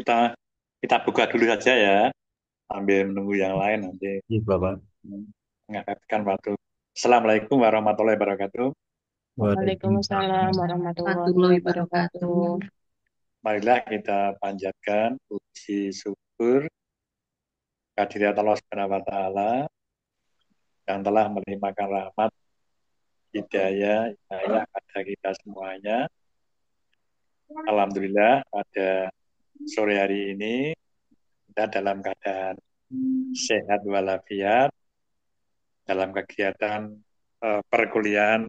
kita kita buka dulu saja ya, sambil menunggu yang lain nanti Iya, Bapak. mengangkatkan waktu. Assalamualaikum warahmatullahi wabarakatuh. Waalaikumsalam Waalaikumsalam warahmatullahi wabarakatuh. Marilah kita panjatkan puji syukur kehadirat Allah Subhanahu wa taala yang telah melimpahkan rahmat hidayah inayah pada kita semuanya. Alhamdulillah pada sore hari ini kita dalam keadaan sehat walafiat dalam kegiatan perkuliahan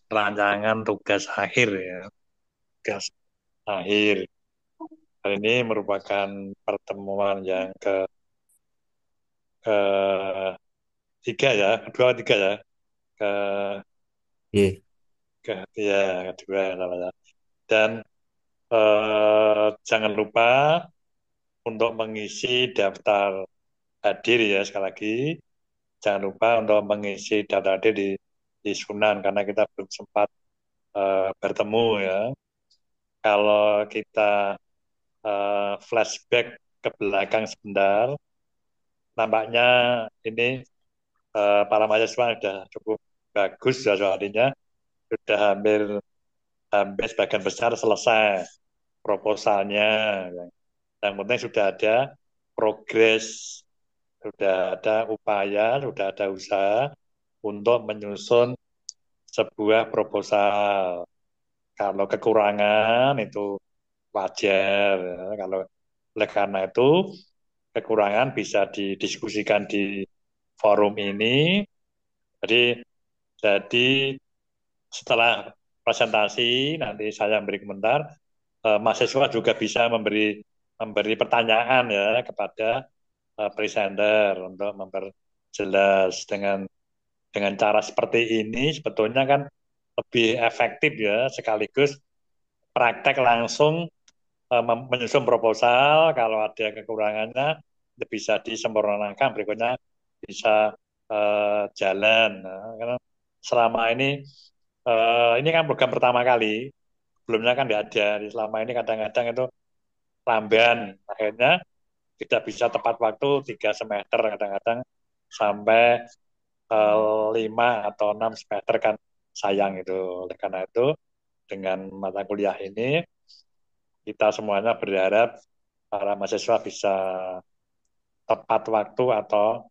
perancangan tugas akhir ya. Tugas akhir. Hari ini merupakan pertemuan yang ketiga ya, kedua tiga ya, ke Iya. ke ya kedua namanya. Dan jangan lupa untuk mengisi daftar hadir ya sekali lagi. Jangan lupa untuk mengisi daftar hadir di Sunan karena kita belum sempat bertemu ya. Kalau kita flashback ke belakang sebentar, nampaknya ini para mahasiswa sudah cukup bagus ya soalnya sudah hampir hampir sebagian besar selesai proposalnya. Yang penting sudah ada progres, sudah ada upaya, sudah ada usaha untuk menyusun sebuah proposal. Kalau kekurangan itu wajar. Kalau oleh karena itu kekurangan bisa didiskusikan di forum ini. Jadi jadi setelah presentasi nanti saya memberi komentar, mahasiswa juga bisa memberi memberi pertanyaan ya kepada presenter untuk memperjelas dengan cara seperti ini sebetulnya kan lebih efektif ya sekaligus praktek langsung menyusun proposal kalau ada kekurangannya bisa disempurnakan berikutnya bisa jalan. Nah, karena selama ini kan program pertama kali sebelumnya kan tidak ada selama ini kadang-kadang itu lamban akhirnya tidak bisa tepat waktu 3 semester kadang-kadang sampai 5 atau 6 semester kan sayang itu oleh karena itu dengan mata kuliah ini kita semuanya berharap para mahasiswa bisa tepat waktu atau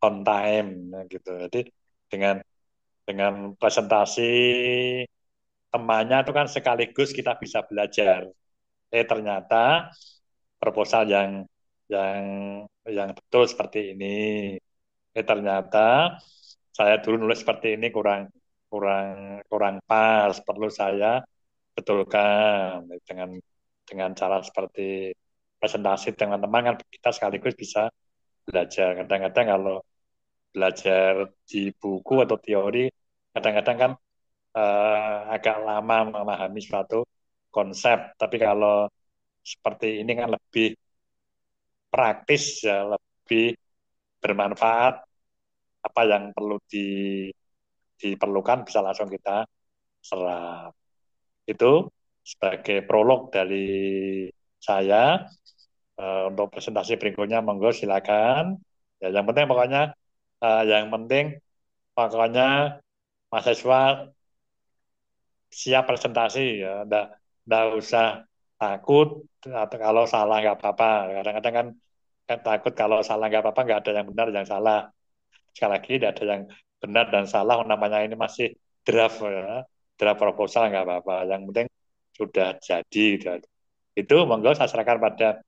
on time gitu. Jadi dengan dengan presentasi temannya itu kan sekaligus kita bisa belajar. Ternyata proposal yang yang betul seperti ini. Ternyata saya dulu nulis seperti ini kurang kurang kurang pas, perlu saya betulkan dengan cara seperti presentasi teman-teman kan kita sekaligus bisa belajar. Kadang-kadang kalau belajar di buku atau teori, kadang-kadang kan agak lama memahami suatu konsep. Tapi kalau seperti ini kan lebih praktis ya, lebih bermanfaat. Apa yang perlu diperlukan bisa langsung kita serap. Itu sebagai prolog dari saya. Untuk presentasi berikutnya monggo silakan. Ya, yang penting pokoknya mahasiswa siap presentasi ya, nggak usah takut atau kalau salah nggak apa-apa. Kadang-kadang kan takut kalau salah nggak apa-apa, nggak ada yang benar yang salah. Sekali lagi tidak ada yang benar dan salah, namanya ini masih draft ya, draft proposal nggak apa-apa. Yang penting sudah jadi gitu. Itu monggo saya serahkan pada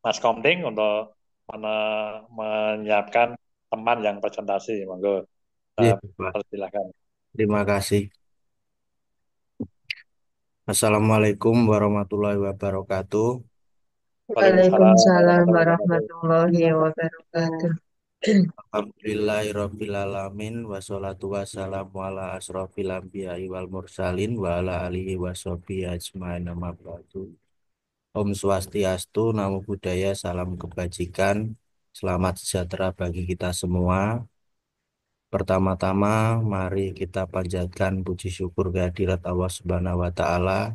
Mas Komting untuk menyiapkan teman yang presentasi. Monggo, Iya, Bapak. persilakan. Terima kasih. Assalamualaikum warahmatullahi wabarakatuh. Waalaikumsalam Waalaikumsalam warahmatullahi wabarakatuh. warahmatullahi wabarakatuh. Alhamdulillahirrabbilalamin. Wassalatu wassalamu ala asrofil anbiya'i wal mursalin wa ala alihi wassohbihi ajma'in amma ba'du. Om Swastiastu, Namo Buddhaya, salam kebajikan, selamat sejahtera bagi kita semua. Pertama-tama, mari kita panjatkan puji syukur kehadirat Allah Subhanahu wa Ta'ala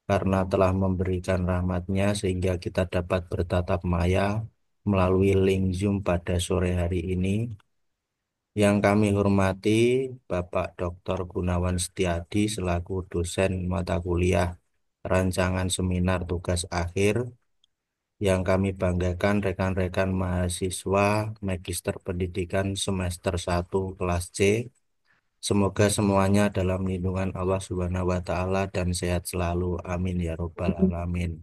karena telah memberikan rahmat-Nya sehingga kita dapat bertatap maya melalui link Zoom pada sore hari ini. Yang kami hormati Bapak Dr. Gunawan Setiadi selaku dosen mata kuliah rancangan seminar tugas akhir. Yang kami banggakan rekan-rekan mahasiswa Magister Pendidikan semester 1 kelas C. Semoga semuanya dalam lindungan Allah Subhanahu wa taala dan sehat selalu. Amin ya robbal alamin.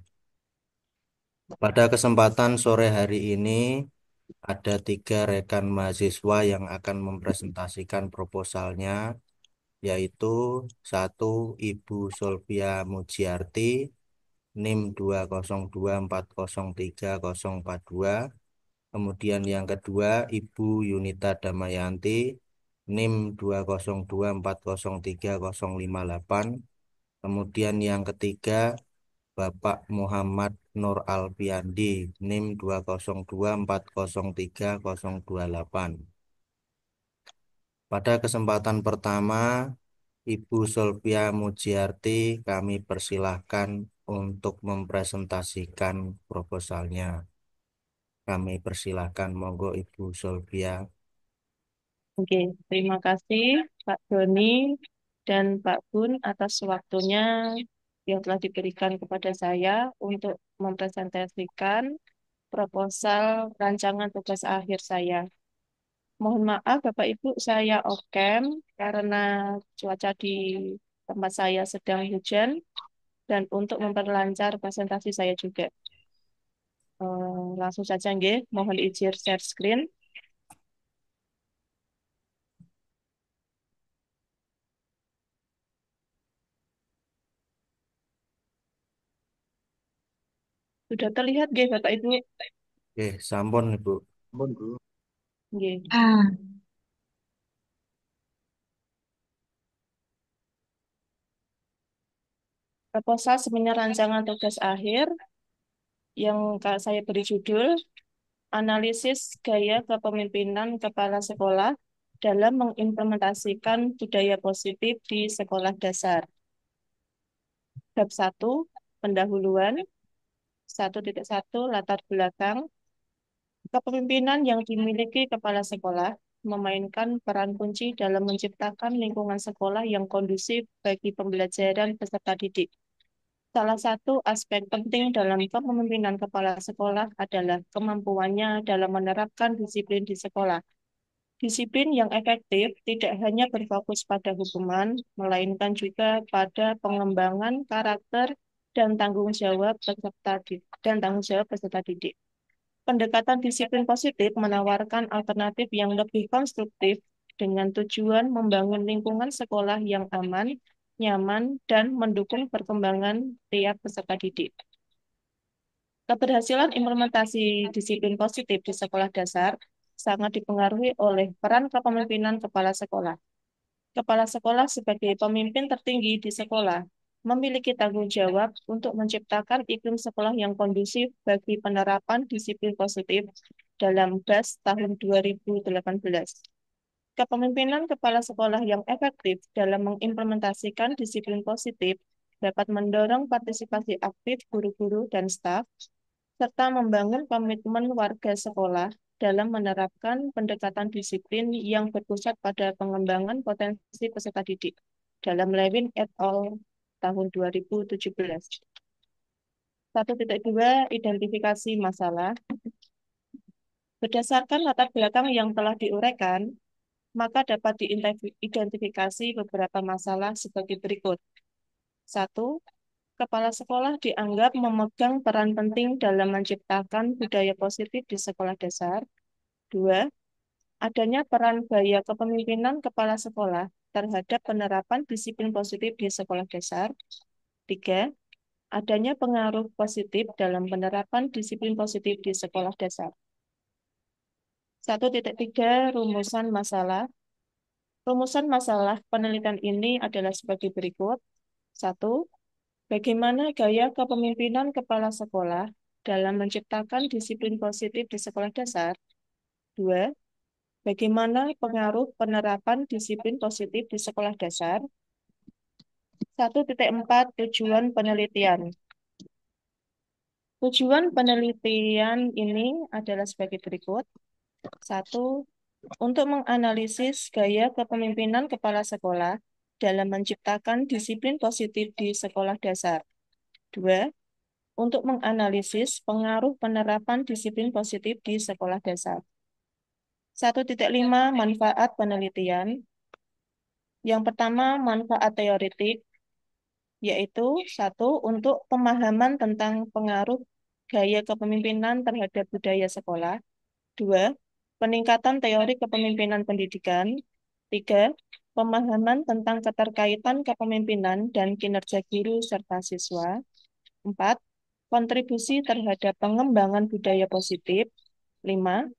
Pada kesempatan sore hari ini ada 3 rekan mahasiswa yang akan mempresentasikan proposalnya, yaitu satu Ibu Solvia Mujiarti, NIM 202403042. Kemudian yang kedua Ibu Yunita Damayanti, NIM 202403058. Kemudian yang ketiga Bapak Muhammad Nur Alfiandi, NIM 202403028. Pada kesempatan pertama, Ibu Solvia Mujiarti kami persilahkan untuk mempresentasikan proposalnya. Kami persilahkan, monggo Ibu Solvia. Oke, terima kasih Pak Doni dan Pak Bun atas waktunya yang telah diberikan kepada saya untuk mempresentasikan proposal rancangan tugas akhir saya. Mohon maaf Bapak Ibu, saya off-cam karena cuaca di tempat saya sedang hujan dan untuk memperlancar presentasi saya juga. Langsung saja nggih, mohon izin share screen. Sudah terlihat nggih Bapak Ibu? Sampun Ibu. Nggih. Proposal seminar rancangan tugas akhir yang saya beri judul Analisis Gaya Kepemimpinan Kepala Sekolah dalam mengimplementasikan budaya positif di sekolah dasar. Bab 1, pendahuluan. 1.1 latar belakang. Kepemimpinan yang dimiliki kepala sekolah memainkan peran kunci dalam menciptakan lingkungan sekolah yang kondusif bagi pembelajaran peserta didik. Salah satu aspek penting dalam kepemimpinan kepala sekolah adalah kemampuannya dalam menerapkan disiplin di sekolah. Disiplin yang efektif tidak hanya berfokus pada hukuman, melainkan juga pada pengembangan karakter dan tanggung jawab peserta didik. Pendekatan disiplin positif menawarkan alternatif yang lebih konstruktif dengan tujuan membangun lingkungan sekolah yang aman, nyaman, dan mendukung perkembangan tiap peserta didik. Keberhasilan implementasi disiplin positif di sekolah dasar sangat dipengaruhi oleh peran kepemimpinan kepala sekolah. Kepala sekolah sebagai pemimpin tertinggi di sekolah memiliki tanggung jawab untuk menciptakan iklim sekolah yang kondusif bagi penerapan disiplin positif dalam BAS tahun 2018. Kepemimpinan kepala sekolah yang efektif dalam mengimplementasikan disiplin positif dapat mendorong partisipasi aktif guru-guru dan staf, serta membangun komitmen warga sekolah dalam menerapkan pendekatan disiplin yang berpusat pada pengembangan potensi peserta didik dalam Lewin et al. Tahun 2017. 1.2 Identifikasi masalah. Berdasarkan latar belakang yang telah diuraikan, maka dapat diidentifikasi beberapa masalah sebagai berikut. 1. Kepala sekolah dianggap memegang peran penting dalam menciptakan budaya positif di sekolah dasar. 2. Adanya peran gaya kepemimpinan kepala sekolah terhadap penerapan disiplin positif di sekolah dasar. 3. Adanya pengaruh positif dalam penerapan disiplin positif di sekolah dasar. 1.3 Rumusan masalah. Rumusan masalah penelitian ini adalah sebagai berikut. 1. Bagaimana gaya kepemimpinan kepala sekolah dalam menciptakan disiplin positif di sekolah dasar? 2. Bagaimana pengaruh penerapan disiplin positif di sekolah dasar? 1.4 Tujuan penelitian. Tujuan penelitian ini adalah sebagai berikut. 1. Untuk menganalisis gaya kepemimpinan kepala sekolah dalam menciptakan disiplin positif di sekolah dasar. 2. Untuk menganalisis pengaruh penerapan disiplin positif di sekolah dasar. 1.5 Manfaat penelitian. Yang pertama, manfaat teoretik, yaitu 1. Untuk pemahaman tentang pengaruh gaya kepemimpinan terhadap budaya sekolah. 2. Peningkatan teori kepemimpinan pendidikan. 3. Pemahaman tentang keterkaitan kepemimpinan dan kinerja guru serta siswa. 4. Kontribusi terhadap pengembangan budaya positif. 5.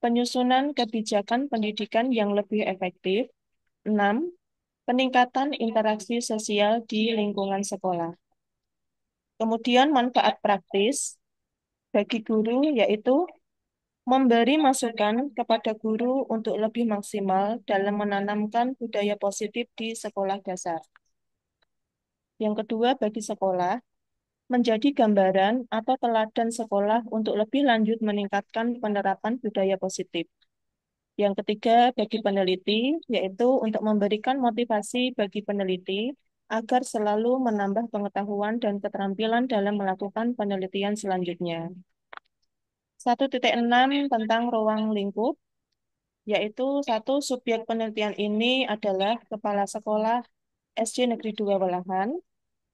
Penyusunan kebijakan pendidikan yang lebih efektif. 6. Peningkatan interaksi sosial di lingkungan sekolah. Kemudian manfaat praktis bagi guru yaitu memberi masukan kepada guru untuk lebih maksimal dalam menanamkan budaya positif di sekolah dasar. Yang kedua, bagi sekolah, menjadi gambaran atau teladan sekolah untuk lebih lanjut meningkatkan penerapan budaya positif. Yang ketiga, bagi peneliti, yaitu untuk memberikan motivasi bagi peneliti agar selalu menambah pengetahuan dan keterampilan dalam melakukan penelitian selanjutnya. 1.6 tentang ruang lingkup, yaitu 1. Subjek penelitian ini adalah kepala sekolah SD Negeri 2 Welahan.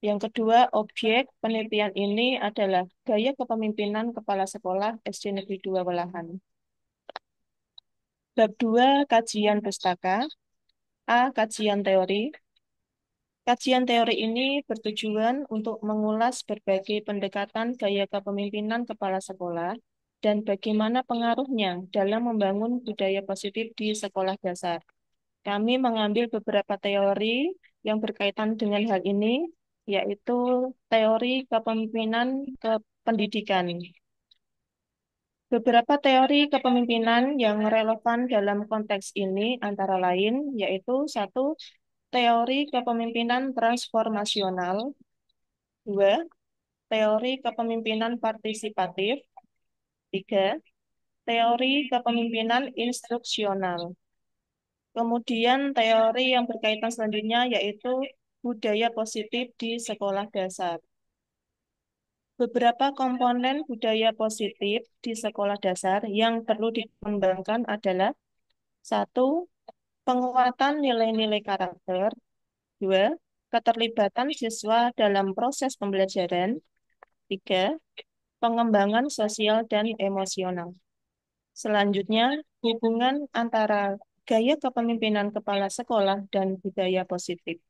Yang kedua, objek penelitian ini adalah gaya kepemimpinan kepala sekolah SD Negeri 2 Welahan. Bab 2, kajian pustaka. A. Kajian teori. Kajian teori ini bertujuan untuk mengulas berbagai pendekatan gaya kepemimpinan kepala sekolah dan bagaimana pengaruhnya dalam membangun budaya positif di sekolah dasar. Kami mengambil beberapa teori yang berkaitan dengan hal ini, yaitu teori kepemimpinan kependidikan. Beberapa teori kepemimpinan yang relevan dalam konteks ini antara lain, yaitu 1. Teori kepemimpinan transformasional. 2. Teori kepemimpinan partisipatif. 3. Teori kepemimpinan instruksional. Kemudian teori yang berkaitan selanjutnya yaitu budaya positif di sekolah dasar. Beberapa komponen budaya positif di sekolah dasar yang perlu dikembangkan adalah 1. Penguatan nilai-nilai karakter. 2. Keterlibatan siswa dalam proses pembelajaran. 3. Pengembangan sosial dan emosional. Selanjutnya, hubungan antara gaya kepemimpinan kepala sekolah dan budaya positif.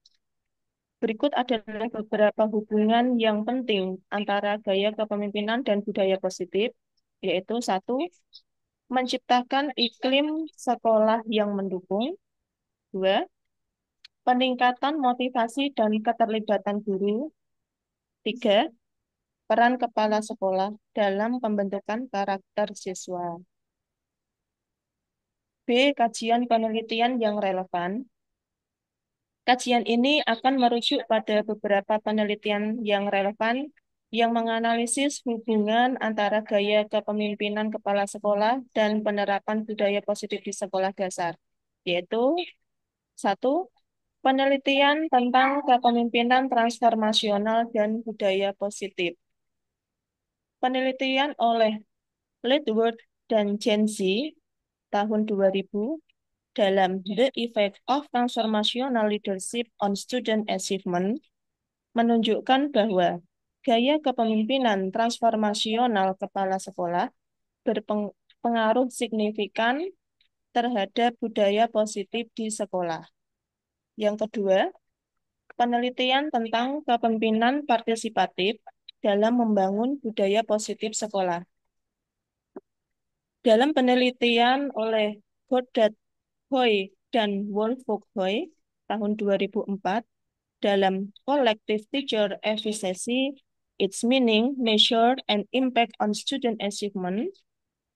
Berikut adalah beberapa hubungan yang penting antara gaya kepemimpinan dan budaya positif, yaitu 1. Menciptakan iklim sekolah yang mendukung. 2. Peningkatan motivasi dan keterlibatan guru. 3. Peran kepala sekolah dalam pembentukan karakter siswa. B. Kajian penelitian yang relevan. Kajian ini akan merujuk pada beberapa penelitian yang relevan yang menganalisis hubungan antara gaya kepemimpinan kepala sekolah dan penerapan budaya positif di sekolah dasar, yaitu 1. Penelitian tentang kepemimpinan transformasional dan budaya positif. Penelitian oleh Ledward dan Jensi tahun 2000 dalam The Effect of Transformational Leadership on Student Achievement menunjukkan bahwa gaya kepemimpinan transformasional kepala sekolah berpengaruh signifikan terhadap budaya positif di sekolah. Yang kedua, penelitian tentang kepemimpinan partisipatif dalam membangun budaya positif sekolah. Dalam penelitian oleh Goddard, Hoy, dan Wolfgang Hoy tahun 2004 dalam Collective Teacher Efficiency, Its Meaning, Measure, and Impact on Student Achievement,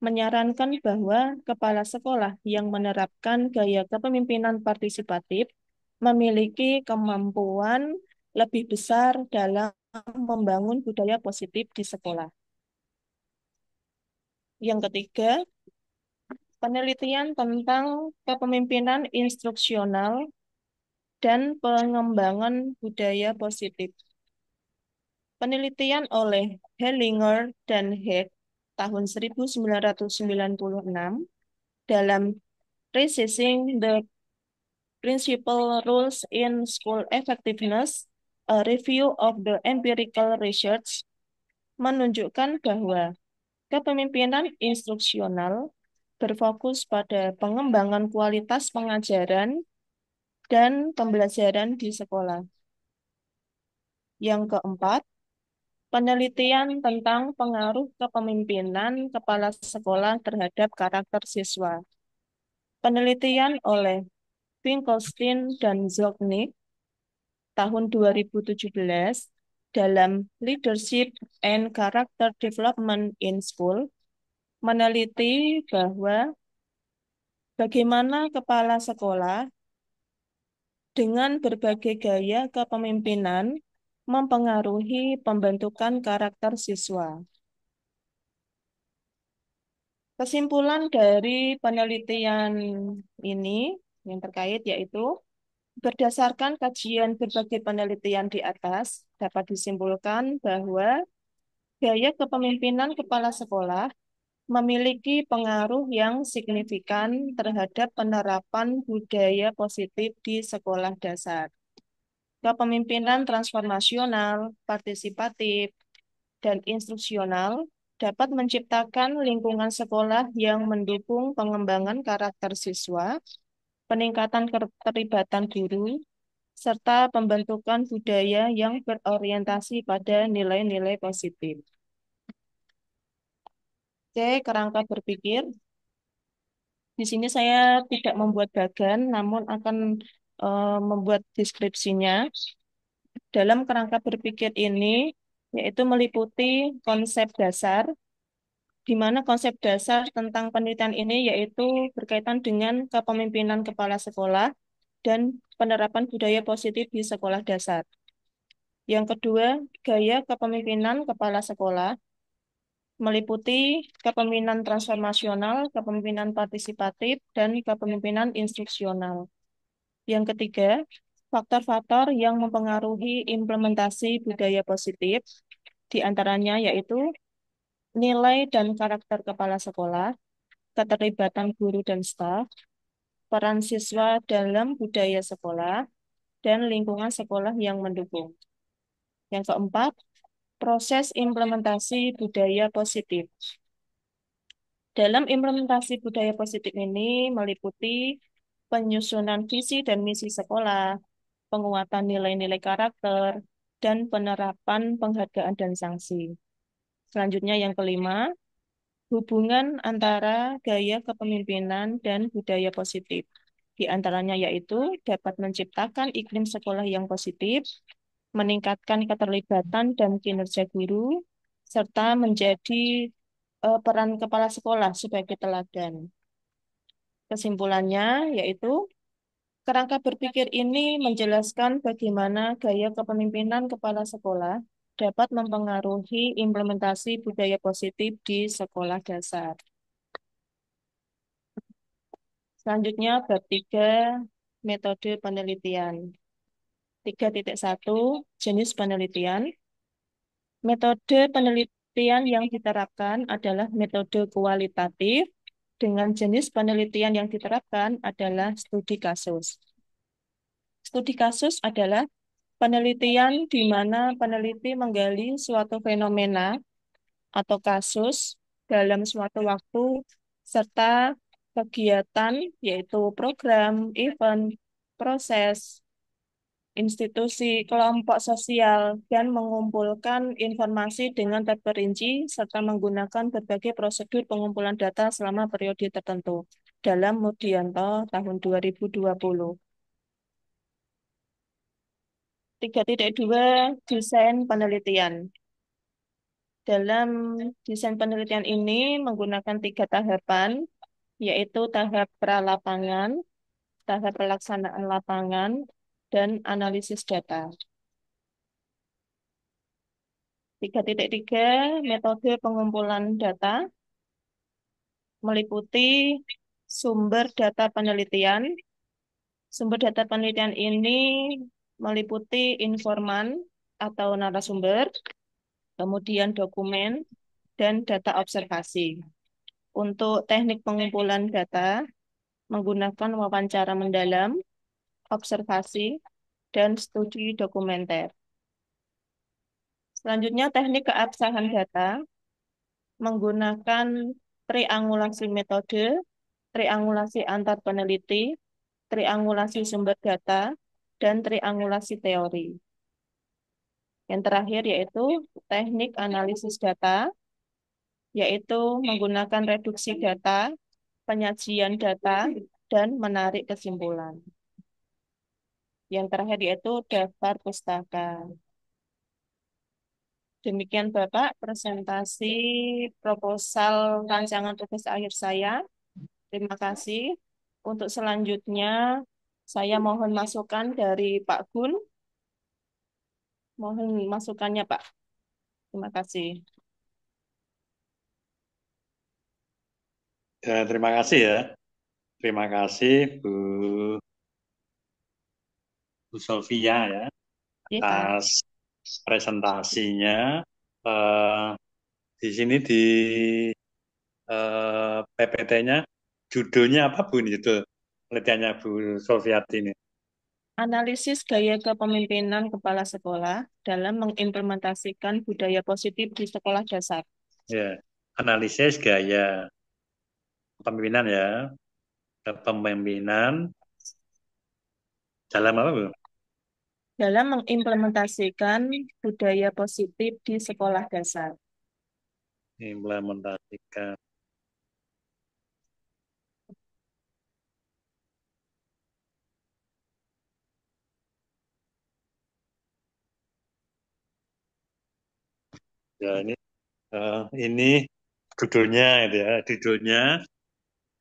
menyarankan bahwa kepala sekolah yang menerapkan gaya kepemimpinan partisipatif memiliki kemampuan lebih besar dalam membangun budaya positif di sekolah. Yang ketiga, penelitian tentang kepemimpinan instruksional dan pengembangan budaya positif. Penelitian oleh Hellinger dan Heck tahun 1996 dalam Resizing the Principal Rules in School Effectiveness, a Review of the Empirical Research, menunjukkan bahwa kepemimpinan instruksional berfokus pada pengembangan kualitas pengajaran dan pembelajaran di sekolah. Yang keempat, penelitian tentang pengaruh kepemimpinan kepala sekolah terhadap karakter siswa. Penelitian oleh Finkelstein dan Zognick tahun 2017 dalam Leadership and Character Development in School meneliti bahwa bagaimana kepala sekolah dengan berbagai gaya kepemimpinan mempengaruhi pembentukan karakter siswa. Kesimpulan dari penelitian ini yang terkait yaitu berdasarkan kajian berbagai penelitian di atas dapat disimpulkan bahwa gaya kepemimpinan kepala sekolah memiliki pengaruh yang signifikan terhadap penerapan budaya positif di sekolah dasar. Kepemimpinan transformasional, partisipatif, dan instruksional dapat menciptakan lingkungan sekolah yang mendukung pengembangan karakter siswa, peningkatan keterlibatan guru, serta pembentukan budaya yang berorientasi pada nilai-nilai positif. Oke, kerangka berpikir. Di sini saya tidak membuat bagan, namun akan membuat deskripsinya. Dalam kerangka berpikir ini, yaitu meliputi konsep dasar, di mana konsep dasar tentang penelitian ini yaitu berkaitan dengan kepemimpinan kepala sekolah dan penerapan budaya positif di sekolah dasar. Yang kedua, gaya kepemimpinan kepala sekolah meliputi kepemimpinan transformasional, kepemimpinan partisipatif, dan kepemimpinan instruksional. Yang ketiga, faktor-faktor yang mempengaruhi implementasi budaya positif, di antaranya yaitu nilai dan karakter kepala sekolah, keterlibatan guru dan staf, peran siswa dalam budaya sekolah, dan lingkungan sekolah yang mendukung. Yang keempat, proses implementasi budaya positif. Dalam implementasi budaya positif ini meliputi penyusunan visi dan misi sekolah, penguatan nilai-nilai karakter, dan penerapan penghargaan dan sanksi. Selanjutnya yang kelima, hubungan antara gaya kepemimpinan dan budaya positif. Di antaranya yaitu dapat menciptakan iklim sekolah yang positif, meningkatkan keterlibatan dan kinerja guru, serta menjadi peran kepala sekolah sebagai teladan. Kesimpulannya yaitu kerangka berpikir ini menjelaskan bagaimana gaya kepemimpinan kepala sekolah dapat mempengaruhi implementasi budaya positif di sekolah dasar. Selanjutnya bab 3 metode penelitian. 3.1 jenis penelitian. Metode penelitian yang diterapkan adalah metode kualitatif, dengan jenis penelitian yang diterapkan adalah studi kasus. Studi kasus adalah penelitian di mana peneliti menggali suatu fenomena atau kasus dalam suatu waktu serta kegiatan yaitu program, event, proses, institusi, kelompok sosial, dan mengumpulkan informasi dengan terperinci serta menggunakan berbagai prosedur pengumpulan data selama periode tertentu dalam Mudianto tahun 2020. 3.2 desain penelitian. Dalam desain penelitian ini menggunakan 3 tahapan, yaitu tahap pra-lapangan, tahap pelaksanaan lapangan, dan analisis data. 3.3 metode pengumpulan data meliputi sumber data penelitian. Sumber data penelitian ini meliputi informan atau narasumber, kemudian dokumen, dan data observasi. Untuk teknik pengumpulan data menggunakan wawancara mendalam, observasi, dan studi dokumenter. Selanjutnya, teknik keabsahan data menggunakan triangulasi metode, triangulasi antar peneliti, triangulasi sumber data, dan triangulasi teori. Yang terakhir yaitu teknik analisis data, yaitu menggunakan reduksi data, penyajian data, dan menarik kesimpulan. Yang terakhir yaitu daftar pustaka. Demikian Bapak presentasi proposal rancangan tugas akhir saya. Terima kasih. Untuk selanjutnya saya mohon masukan dari Pak Gun. Mohon masukannya Pak. Terima kasih. Terima kasih ya. Terima kasih Bu Sofia ya Iya Pak. atas presentasinya. Eh, di sini di PPT-nya judulnya apa Bu ini judul penelitiannya Bu Sofiati ini? Analisis gaya kepemimpinan kepala sekolah dalam mengimplementasikan budaya positif di sekolah dasar. Ya, analisis gaya kepemimpinan ya, kepemimpinan dalam apa Bu? Dalam mengimplementasikan budaya positif di sekolah dasar. Implementasikan. Ya ini judulnya itu ya, judulnya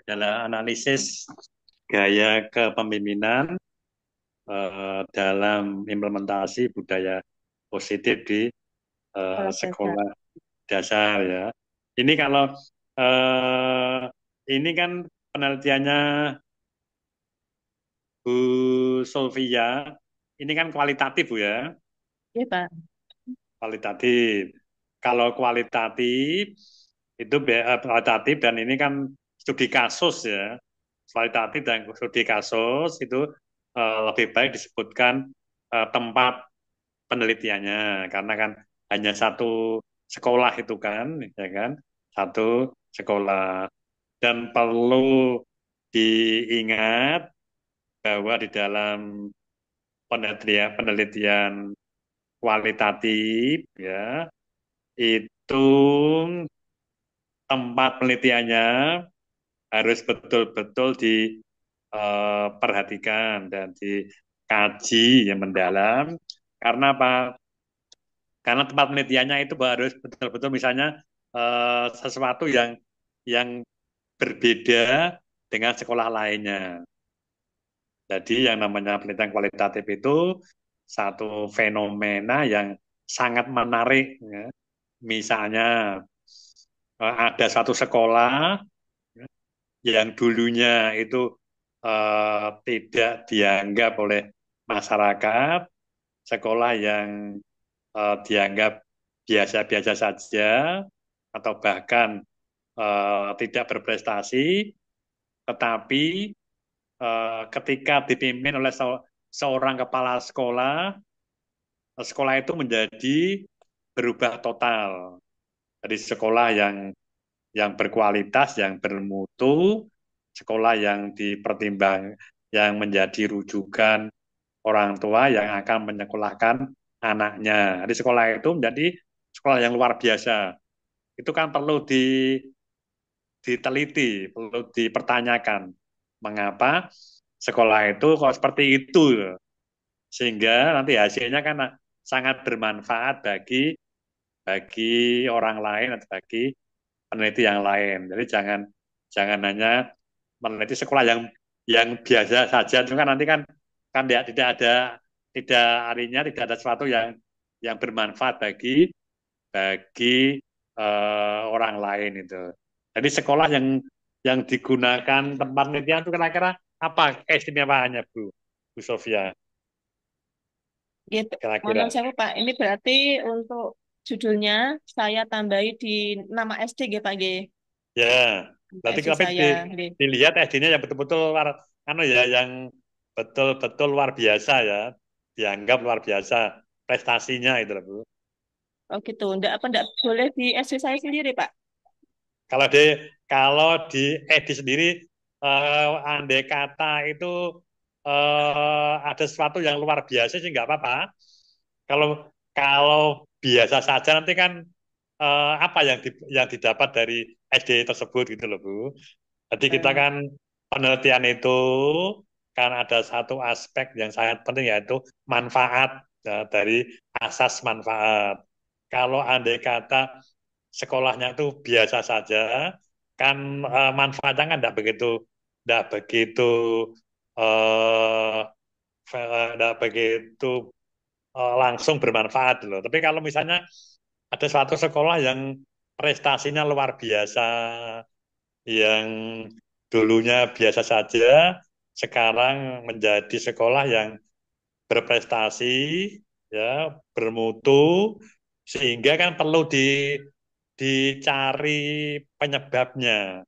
adalah analisis gaya kepemimpinan dalam implementasi budaya positif di Sekolah dasar. sekolah dasar ya. Ini kalau eh, ini kan penelitiannya Bu Sofia, ini kan kualitatif Bu ya, Iya Pak. kualitatif. Kalau kualitatif itu kualitatif dan ini kan studi kasus ya, kualitatif dan studi kasus itu lebih baik disebutkan tempat penelitiannya karena kan hanya satu sekolah itu kan, ya kan, satu sekolah dan perlu diingat bahwa di dalam penelitian kualitatif ya itu tempat penelitiannya harus betul-betul diperhatikan dan dikaji yang mendalam karena apa? Karena tempat penelitiannya itu harus betul-betul misalnya sesuatu yang berbeda dengan sekolah lainnya. Jadi yang namanya penelitian kualitatif itu satu fenomena yang sangat menarik. Ya. Misalnya ada satu sekolah yang dulunya itu tidak dianggap oleh masyarakat, sekolah yang dianggap biasa-biasa saja atau bahkan tidak berprestasi, tetapi ketika dipimpin oleh seorang kepala sekolah, sekolah itu menjadi berubah total. Dari sekolah yang berkualitas, yang bermutu, sekolah yang dipertimbang, yang menjadi rujukan orang tua yang akan menyekolahkan anaknya. Di sekolah itu menjadi sekolah yang luar biasa. Itu kan perlu diteliti, perlu dipertanyakan mengapa sekolah itu kok seperti itu, sehingga nanti hasilnya kan sangat bermanfaat bagi bagi orang lain atau bagi peneliti yang lain. Jadi jangan jangan hanya meneliti sekolah yang biasa saja, itu kan nanti kan kan tidak ada tidak artinya tidak ada sesuatu yang bermanfaat bagi bagi orang lain itu. Jadi sekolah yang digunakan tempat penelitian itu kira-kira apa keistimewaannya Bu Sofia Gitu. Mohon kira-kira? saya Pak, ini berarti untuk judulnya saya tambahi di nama SD G Pak G. Ya, Nama berarti SD tapi saya. G. dilihat SD-nya yang betul-betul luar, anu ya, yang betul-betul luar biasa ya, dianggap luar biasa prestasinya itu loh Bu. Oh gitu. Enggak boleh di SD saya sendiri Pak. Kalau di Edi sendiri, andai kata itu ada sesuatu yang luar biasa sih nggak apa-apa. Kalau kalau biasa saja nanti kan apa yang didapat dari SD tersebut gitu loh Bu. Jadi kita Eh, kan penelitian itu kan ada satu aspek yang sangat penting yaitu manfaat ya, dari asas manfaat. Kalau andai kata sekolahnya itu biasa saja, kan manfaatnya kan tidak begitu eh, tidak begitu langsung bermanfaat loh. Tapi kalau misalnya ada suatu sekolah yang prestasinya luar biasa, yang dulunya biasa saja, sekarang menjadi sekolah yang berprestasi, ya, bermutu, sehingga kan perlu dicari penyebabnya,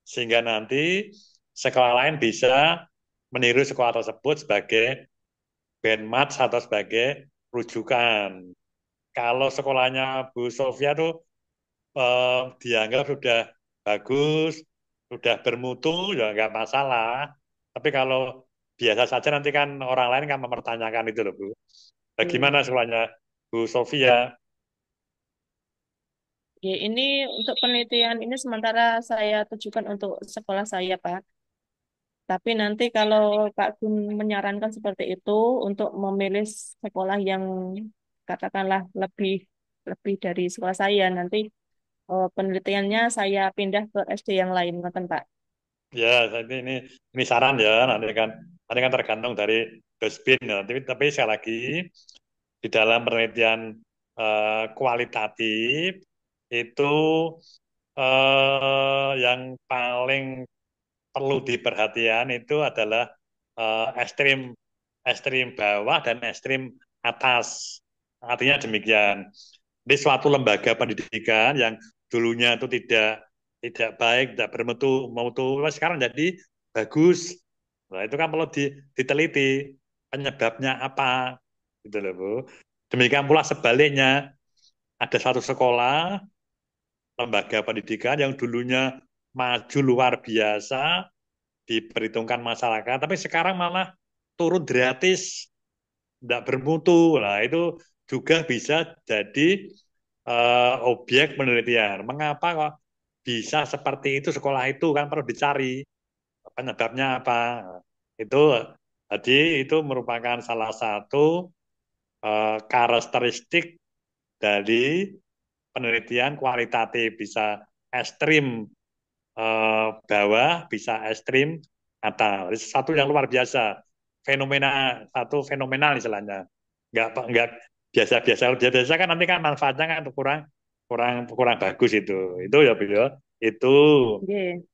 sehingga nanti sekolah lain bisa meniru sekolah tersebut sebagai benchmark atau sebagai rujukan. Kalau sekolahnya Bu Sofia tuh dianggap sudah bagus, sudah bermutu, ya nggak masalah. Tapi kalau biasa saja nanti kan orang lain kan mempertanyakan itu loh Bu. iya. Bagaimana sekolahnya Bu Sofia? Ya, ini untuk penelitian ini sementara saya tujukan untuk sekolah saya Pak. Tapi nanti kalau Pak Gun menyarankan seperti itu untuk memilih sekolah yang katakanlah lebih lebih dari sekolah saya, nanti penelitiannya saya pindah ke SD yang lain, ngoten Pak. Ya, ini saran ya. Nanti kan tergantung dari Dosbin ya. Tapi sekali lagi di dalam penelitian kualitatif itu yang paling perlu diperhatikan itu adalah ekstrim ekstrim bawah dan ekstrim atas. Artinya demikian. Di suatu lembaga pendidikan yang dulunya itu tidak baik, tidak mutu, sekarang jadi bagus. Nah, itu kan perlu diteliti penyebabnya apa, gitu loh Bu. Demikian pula sebaliknya, ada satu sekolah lembaga pendidikan yang dulunya maju luar biasa, diperhitungkan masyarakat, tapi sekarang malah turun gratis, tidak bermutu. Nah, itu juga bisa jadi objek penelitian. Mengapa kok bisa seperti itu sekolah itu kan perlu dicari penyebabnya apa. Itu jadi itu merupakan salah satu karakteristik dari penelitian kualitatif, bisa ekstrim bawah, bisa ekstrim atas. Satu yang luar biasa, satu fenomenal istilahnya. Nggak biasa-biasa. Biasa kan nanti kan manfaatnya kan kurang kurang kurang bagus itu. Itu ya Bu ya. Itu. Oke.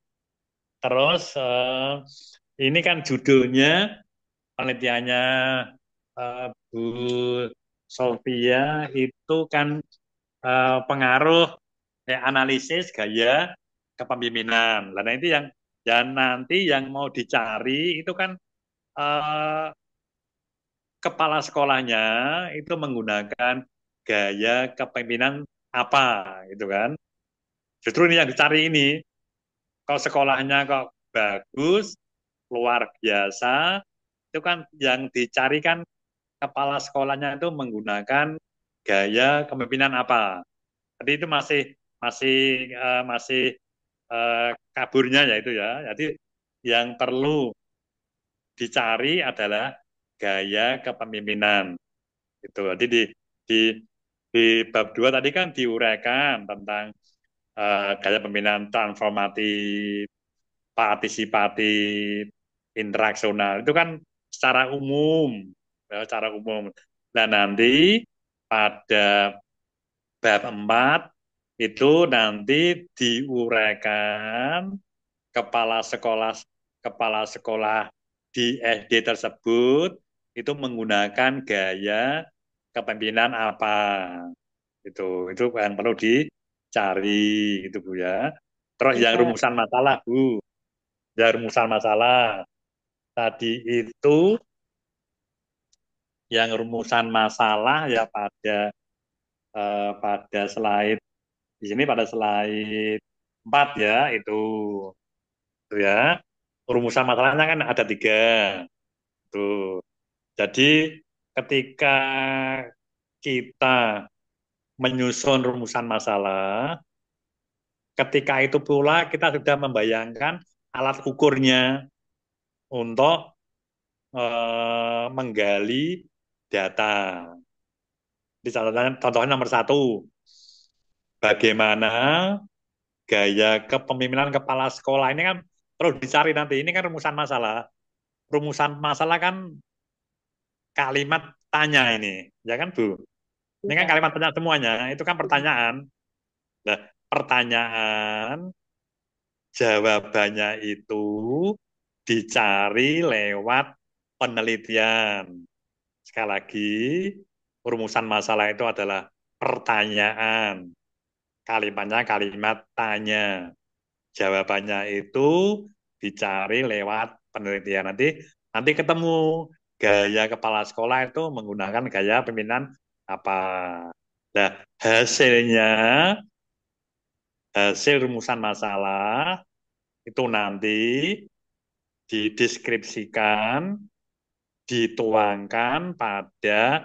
Terus ini kan judulnya penelitiannya Bu Sofia itu kan pengaruh analisis gaya kepemimpinan. Nah, itu yang dan nanti yang mau dicari itu kan eh, kepala sekolahnya itu menggunakan gaya kepemimpinan apa, gitu kan? Justru ini yang dicari ini. Kalau sekolahnya kok bagus, luar biasa, itu kan yang dicari kan kepala sekolahnya itu menggunakan gaya kepemimpinan apa. Jadi itu masih masih masih kaburnya ya itu ya. Jadi yang perlu dicari adalah gaya kepemimpinan. Itu. Jadi di di bab 2 tadi kan diuraikan tentang gaya kepemimpinan transformatif, partisipatif, interaksional. Itu kan secara umum, ya, secara umum. Nah nanti pada bab 4 itu nanti diuraikan kepala sekolah kepala sekolah di SD tersebut itu menggunakan gaya kepemimpinan apa. Itu yang perlu dicari gitu Bu ya. Terus Oke, yang Pak. rumusan masalah Bu, yang rumusan masalah tadi itu yang rumusan masalah ya pada slide di sini pada slide 4 ya itu ya. Rumusan masalahnya kan ada 3 tuh. Jadi ketika kita menyusun rumusan masalah, ketika itu pula kita sudah membayangkan alat ukurnya untuk menggali data. Di contohnya nomor 1, bagaimana gaya kepemimpinan kepala sekolah ini kan perlu dicari nanti. Ini kan rumusan masalah. Rumusan masalah kan kalimat tanya ini, ya kan Bu? Ini Iya, kan Pak. kalimat tanya semuanya, itu kan pertanyaan. Nah, pertanyaan jawabannya itu dicari lewat penelitian. Sekali lagi, rumusan masalah itu adalah pertanyaan. Kalimatnya kalimat tanya. Jawabannya itu dicari lewat penelitian. Nanti ketemu gaya kepala sekolah itu menggunakan gaya pimpinan apa. Nah, hasilnya, hasil rumusan masalah itu nanti dideskripsikan, dituangkan pada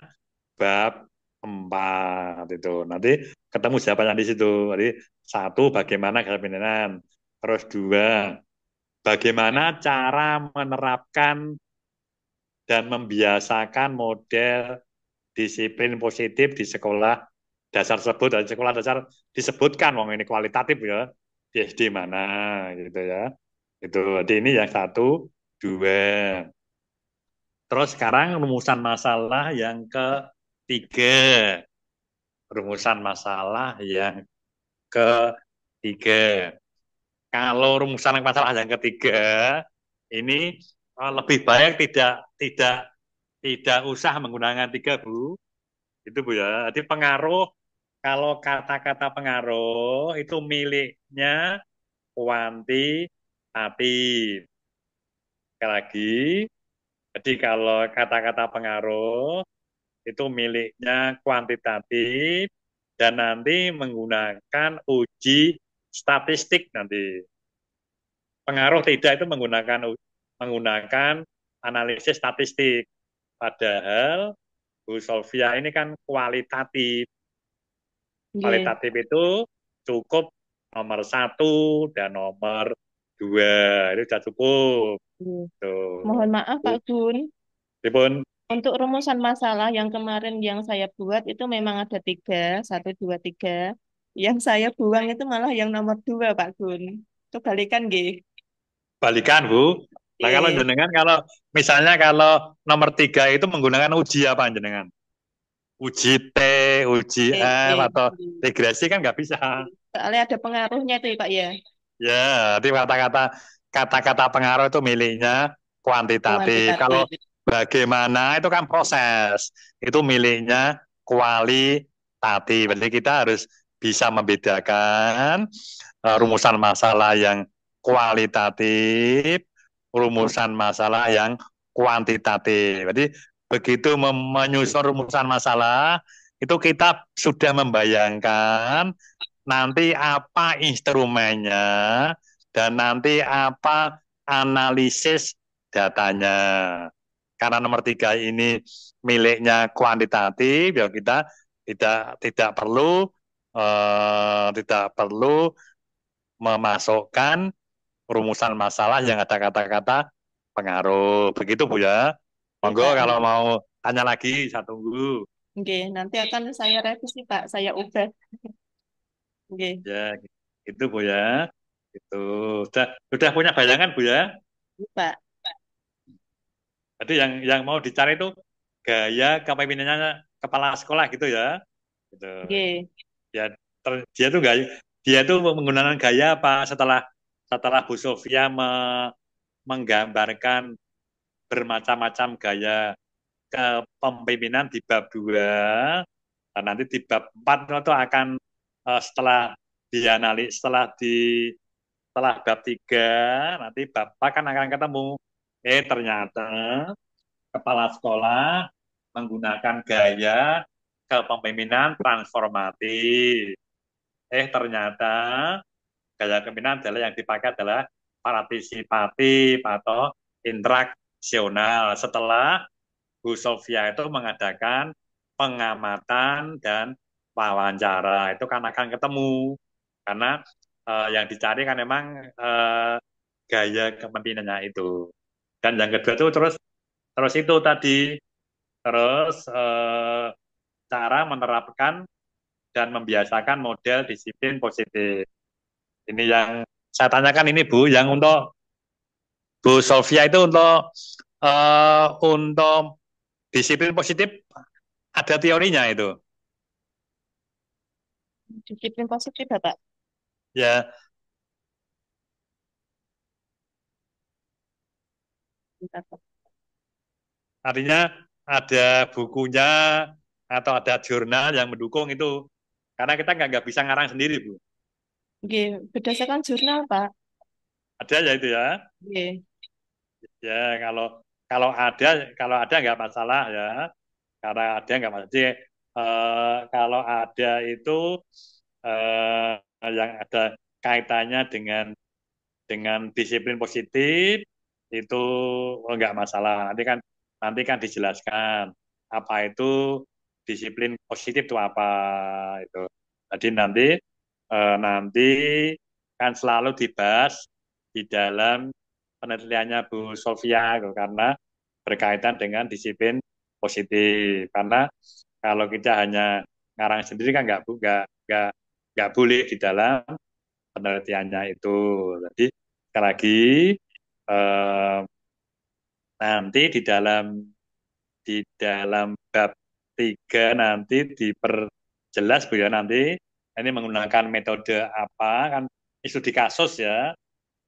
bab 4 itu. Nanti ketemu jawabannya di situ. Jadi 1, bagaimana kepemimpinan. Terus 2, bagaimana cara menerapkan dan membiasakan model disiplin positif di sekolah dasar tersebut. Dan sekolah dasar disebutkan, wong ini kualitatif ya, di SD mana gitu ya. Itu. Jadi ini yang 1, 2. Terus sekarang rumusan masalah yang ketiga. Rumusan masalah yang ketiga. Kalau rumusan masalah yang ketiga ini lebih baik tidak tidak usah menggunakan 3 Bu. Itu Bu ya. Jadi pengaruh, kalau kata-kata pengaruh itu miliknya kuantitatif. Sekali lagi, jadi kalau kata-kata pengaruh itu miliknya kuantitatif dan nanti menggunakan uji statistik nanti. Pengaruh tidak itu menggunakan analisis statistik. Padahal Bu Solvia ini kan kualitatif. Oke. Kualitatif itu cukup nomor 1 dan nomor 2. Itu sudah cukup. Oke. Tuh. Mohon maaf, Pak Gun. Meskipun Untuk rumusan masalah yang kemarin yang saya buat itu memang ada 3, 1, 2, 3. Yang saya buang itu malah yang nomor 2, Pak Gun. Kebalikan, G. balikan Bu. Nah kalau Oke. jenengan, kalau misalnya kalau nomor 3 itu menggunakan uji apa jenengan? Uji T, uji Oke, F, oke. atau regresi kan nggak bisa. Soalnya ada pengaruhnya itu, Pak ya. Ya, jadi kata-kata pengaruh itu miliknya kuantitatif. Kalau Kuantitatif. bagaimana itu kan proses, itu miliknya kualitatif. Jadi kita harus bisa membedakan rumusan masalah yang kualitatif, rumusan masalah yang kuantitatif. Jadi begitu menyusun rumusan masalah, itu kita sudah membayangkan nanti apa instrumennya, dan nanti apa analisis datanya. Karena nomor 3 ini miliknya kuantitatif, ya kita tidak perlu memasukkan rumusan masalah yang ada kata-kata pengaruh. Begitu Bu ya. Oke, Monggo Pak. kalau mau tanya lagi, saya tunggu. Oke, nanti akan saya revisi, Pak. Saya ubah. Oke, Ya, itu Bu ya. Itu sudah punya bayangan Bu ya. Pak. Jadi yang mau dicari itu gaya kepemimpinannya kepala sekolah gitu ya. Gitu. Oke. Ya, dia tuh nggak, dia tuh menggunakan gaya apa setelah setelah Bu Sofia menggambarkan bermacam-macam gaya kepemimpinan di bab 2, dan nanti di bab 4 itu akan setelah dianalisis, setelah bab 3 nanti bab 4 kan akan ketemu ternyata kepala sekolah menggunakan gaya kepemimpinan transformatif. Ternyata gaya kepemimpinan adalah yang dipakai adalah partisipatif atau interaksional. Setelah Bu Sofia itu mengadakan pengamatan dan wawancara, itu kan akan ketemu. Karena yang dicari kan memang gaya kepemimpinannya itu. Dan yang kedua itu terus terus itu tadi terus cara menerapkan dan membiasakan model disiplin positif. Ini yang saya tanyakan ini Bu, yang untuk Bu Sofia itu untuk disiplin positif ada teorinya itu. Disiplin positif ya, Pak. Ya, Bentar, Pak. artinya ada bukunya atau ada jurnal yang mendukung itu. Karena kita nggak bisa ngarang sendiri, Bu. Oke, berdasarkan jurnal, Pak. Ada ya itu ya. Oke. Ya, kalau kalau ada nggak masalah ya. Karena ada nggak masalah. Jadi, kalau ada itu yang ada kaitannya dengan disiplin positif itu nggak masalah. Nanti kan dijelaskan apa itu disiplin positif itu apa itu. Jadi nanti kan selalu dibahas di dalam penelitiannya Bu Sofia gitu, karena berkaitan dengan disiplin positif. Karena kalau kita hanya ngarang sendiri kan nggak boleh di dalam penelitiannya itu. Jadi sekali lagi eh, nanti di dalam bab 3 nanti diperjelas Bu ya, nanti ini menggunakan metode apa kan, itu di kasus ya.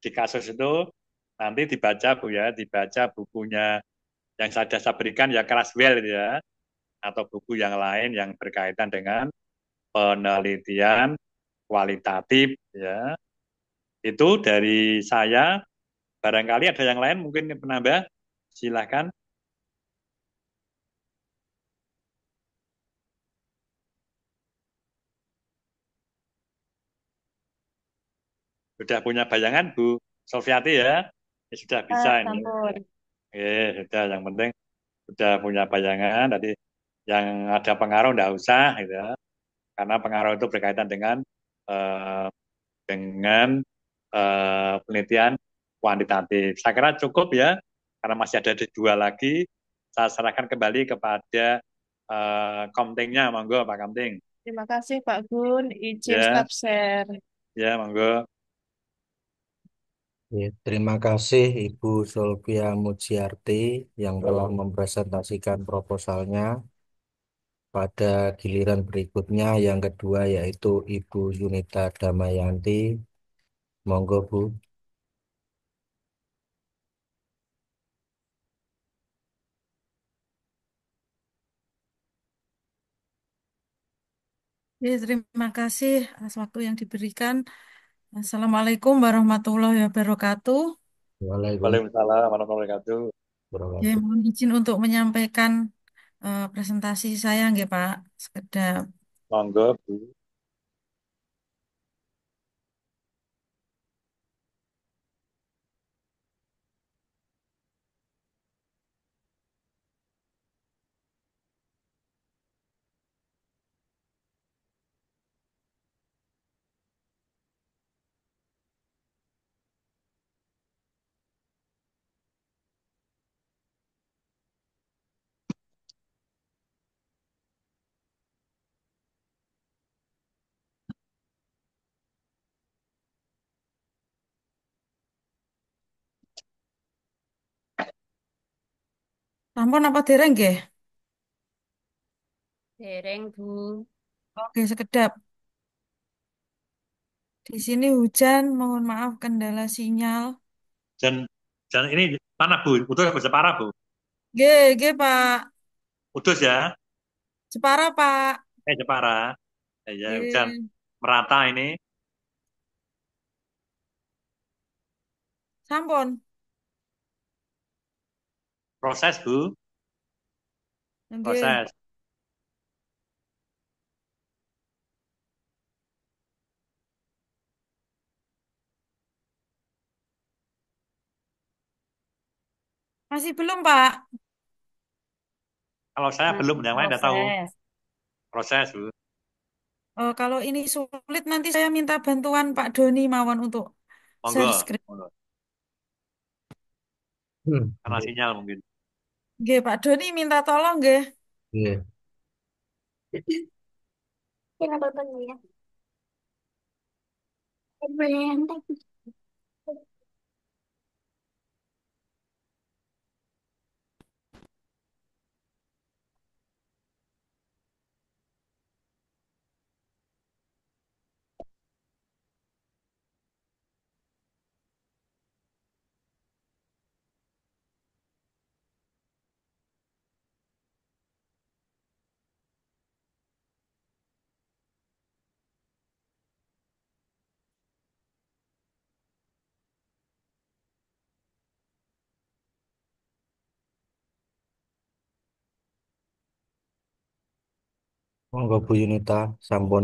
Di kasus itu nanti dibaca Bu ya, dibaca bukunya yang saya berikan ya, Crasswell ya, atau buku yang lain yang berkaitan dengan penelitian kualitatif ya. Itu dari saya. Barangkali ada yang lain mungkin penambah, silakan. Sudah punya bayangan Bu Sofiati ya? Sudah bisa Pak, ini. sampun. Sudah, yang penting sudah punya bayangan. Tadi yang ada pengaruh enggak usah gitu ya. Karena pengaruh itu berkaitan eh, dengan penelitian kuantitatif. Saya kira cukup ya, karena masih ada dua lagi. Saya serahkan kembali kepada Komtingnya, monggo Pak Komting. Terima kasih, Pak Gun. Izin Ya, stop share. ya monggo. Ya, terima kasih Ibu Solvia Mujiarti yang telah mempresentasikan proposalnya. Pada giliran berikutnya yang kedua yaitu Ibu Yunita Damayanti. Monggo Bu. Ya, terima kasih atas waktu yang diberikan. Assalamualaikum warahmatullahi wabarakatuh. Waalaikumsalam Waalaikumsalam warahmatullahi wabarakatuh. Ya, warahmatullahi mohon izin untuk menyampaikan presentasi saya, nggih Pak. Sekedar. Monggo Bu. Sampun apa dereng nggih? Dereng, Bu. Oke, sekedap. Di sini hujan, mohon maaf kendala sinyal. Dan ini mana Bu? Udah Jepara Bu? G, G Pak. Udus ya? Jepara Pak. Jepara. Ya, hujan G, merata ini. sampun. Proses Bu, G, proses. masih belum Pak. Kalau saya belum, Masih yang lain tidak tahu. proses. Proses Bu. Kalau ini sulit nanti saya minta bantuan Pak Doni mawon untuk share Monggo, screen. monggo. Karena Iya. sinyal mungkin. G, Pak Doni minta tolong G. Iya. Kenapa ya? Monggo Bu Yunita, sampun.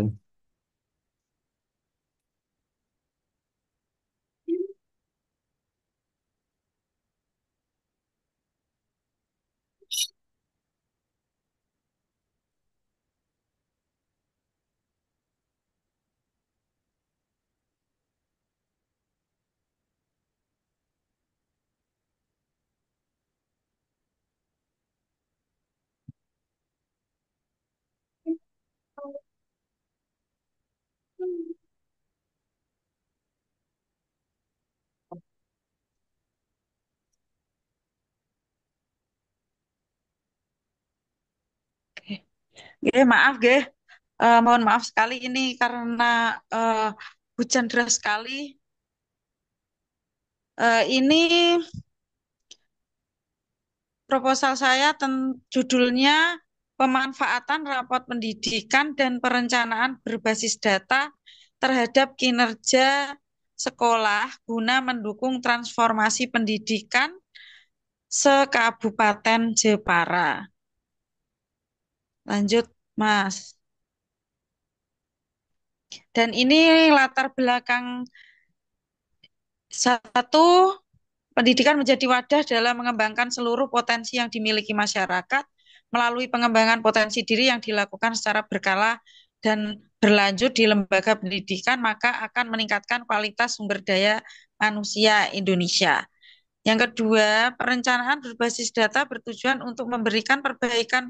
Maaf, mohon maaf sekali ini karena eh, hujan deras sekali. Ini proposal saya judulnya pemanfaatan rapot pendidikan dan perencanaan berbasis data terhadap kinerja sekolah guna mendukung transformasi pendidikan se-Kabupaten Jepara. Lanjut, Mas. Dan ini latar belakang satu, pendidikan menjadi wadah dalam mengembangkan seluruh potensi yang dimiliki masyarakat melalui pengembangan potensi diri yang dilakukan secara berkala dan berlanjut di lembaga pendidikan, maka akan meningkatkan kualitas sumber daya manusia Indonesia. Yang kedua, perencanaan berbasis data bertujuan untuk memberikan perbaikan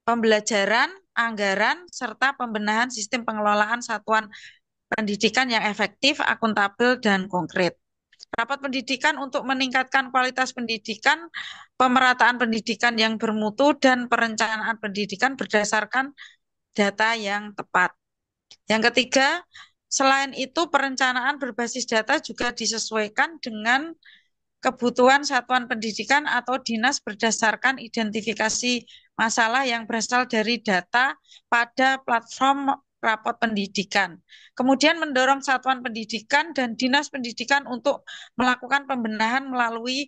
pembelajaran, anggaran, serta pembenahan sistem pengelolaan satuan pendidikan yang efektif, akuntabel, dan konkret. Rapat pendidikan untuk meningkatkan kualitas pendidikan, pemerataan pendidikan yang bermutu, dan perencanaan pendidikan berdasarkan data yang tepat. Yang ketiga, selain itu perencanaan berbasis data juga disesuaikan dengan kebutuhan satuan pendidikan atau dinas berdasarkan identifikasi masalah yang berasal dari data pada platform rapot pendidikan. Kemudian mendorong satuan pendidikan dan dinas pendidikan untuk melakukan pembenahan melalui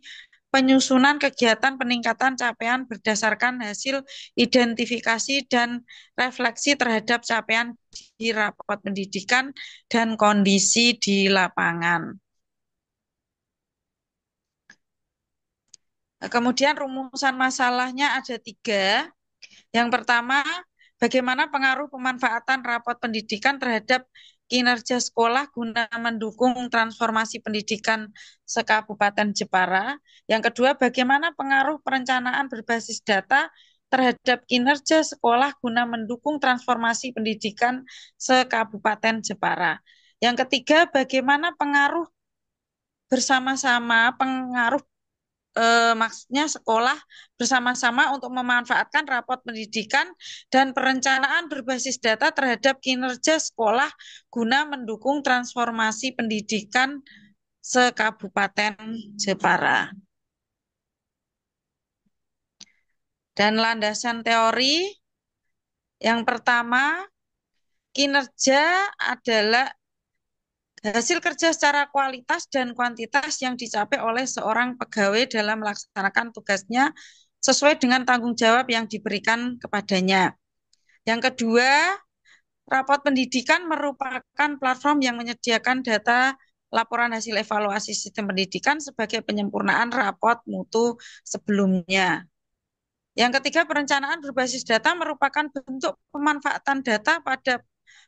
penyusunan kegiatan peningkatan capaian berdasarkan hasil identifikasi dan refleksi terhadap capaian di rapot pendidikan dan kondisi di lapangan. Kemudian rumusan masalahnya ada 3. Yang pertama, bagaimana pengaruh pemanfaatan rapot pendidikan terhadap kinerja sekolah guna mendukung transformasi pendidikan se-Kabupaten Jepara. Yang kedua, bagaimana pengaruh perencanaan berbasis data terhadap kinerja sekolah guna mendukung transformasi pendidikan se-Kabupaten Jepara. Yang ketiga, bagaimana pengaruh bersama-sama pengaruh maksudnya sekolah bersama-sama untuk memanfaatkan rapot pendidikan dan perencanaan berbasis data terhadap kinerja sekolah guna mendukung transformasi pendidikan se-Kabupaten Jepara. Dan landasan teori yang pertama, kinerja adalah hasil kerja secara kualitas dan kuantitas yang dicapai oleh seorang pegawai dalam melaksanakan tugasnya sesuai dengan tanggung jawab yang diberikan kepadanya. Yang kedua, rapot pendidikan merupakan platform yang menyediakan data laporan hasil evaluasi sistem pendidikan sebagai penyempurnaan rapot mutu sebelumnya. Yang ketiga, perencanaan berbasis data merupakan bentuk pemanfaatan data pada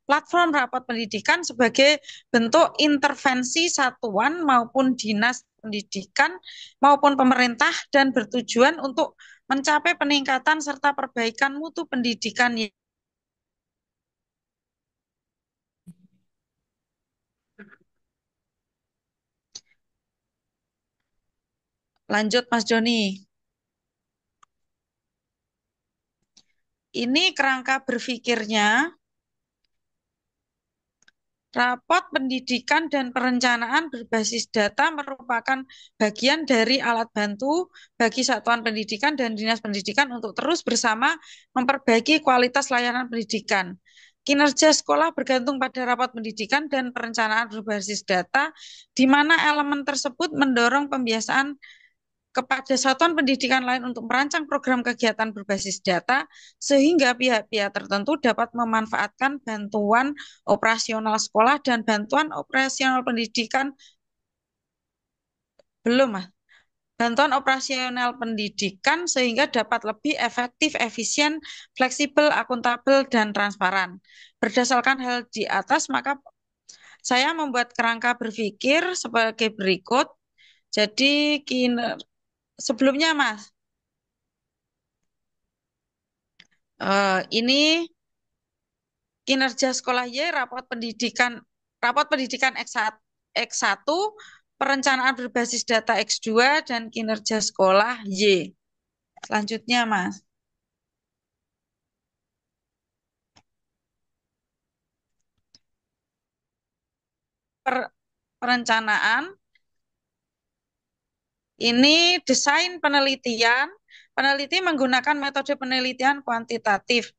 platform rapot pendidikan sebagai bentuk intervensi satuan maupun dinas pendidikan maupun pemerintah dan bertujuan untuk mencapai peningkatan serta perbaikan mutu pendidikan. Lanjut Mas Joni. Ini kerangka berpikirnya. Rapot pendidikan dan perencanaan berbasis data merupakan bagian dari alat bantu bagi satuan pendidikan dan dinas pendidikan untuk terus bersama memperbaiki kualitas layanan pendidikan. Kinerja sekolah bergantung pada rapot pendidikan dan perencanaan berbasis data, di mana elemen tersebut mendorong pembiasaan kepada satuan pendidikan lain untuk merancang program kegiatan berbasis data, sehingga pihak-pihak tertentu dapat memanfaatkan bantuan operasional sekolah dan bantuan operasional pendidikan. Belum, Mas. Bantuan operasional pendidikan sehingga dapat lebih efektif, efisien, fleksibel, akuntabel, dan transparan. Berdasarkan hal di atas, maka saya membuat kerangka berpikir sebagai berikut. Jadi, sebelumnya, Mas, ini kinerja sekolah Y, rapot pendidikan X1, perencanaan berbasis data X2, dan kinerja sekolah Y. Selanjutnya, Mas. Perencanaan. Ini desain penelitian. Peneliti menggunakan metode penelitian kuantitatif.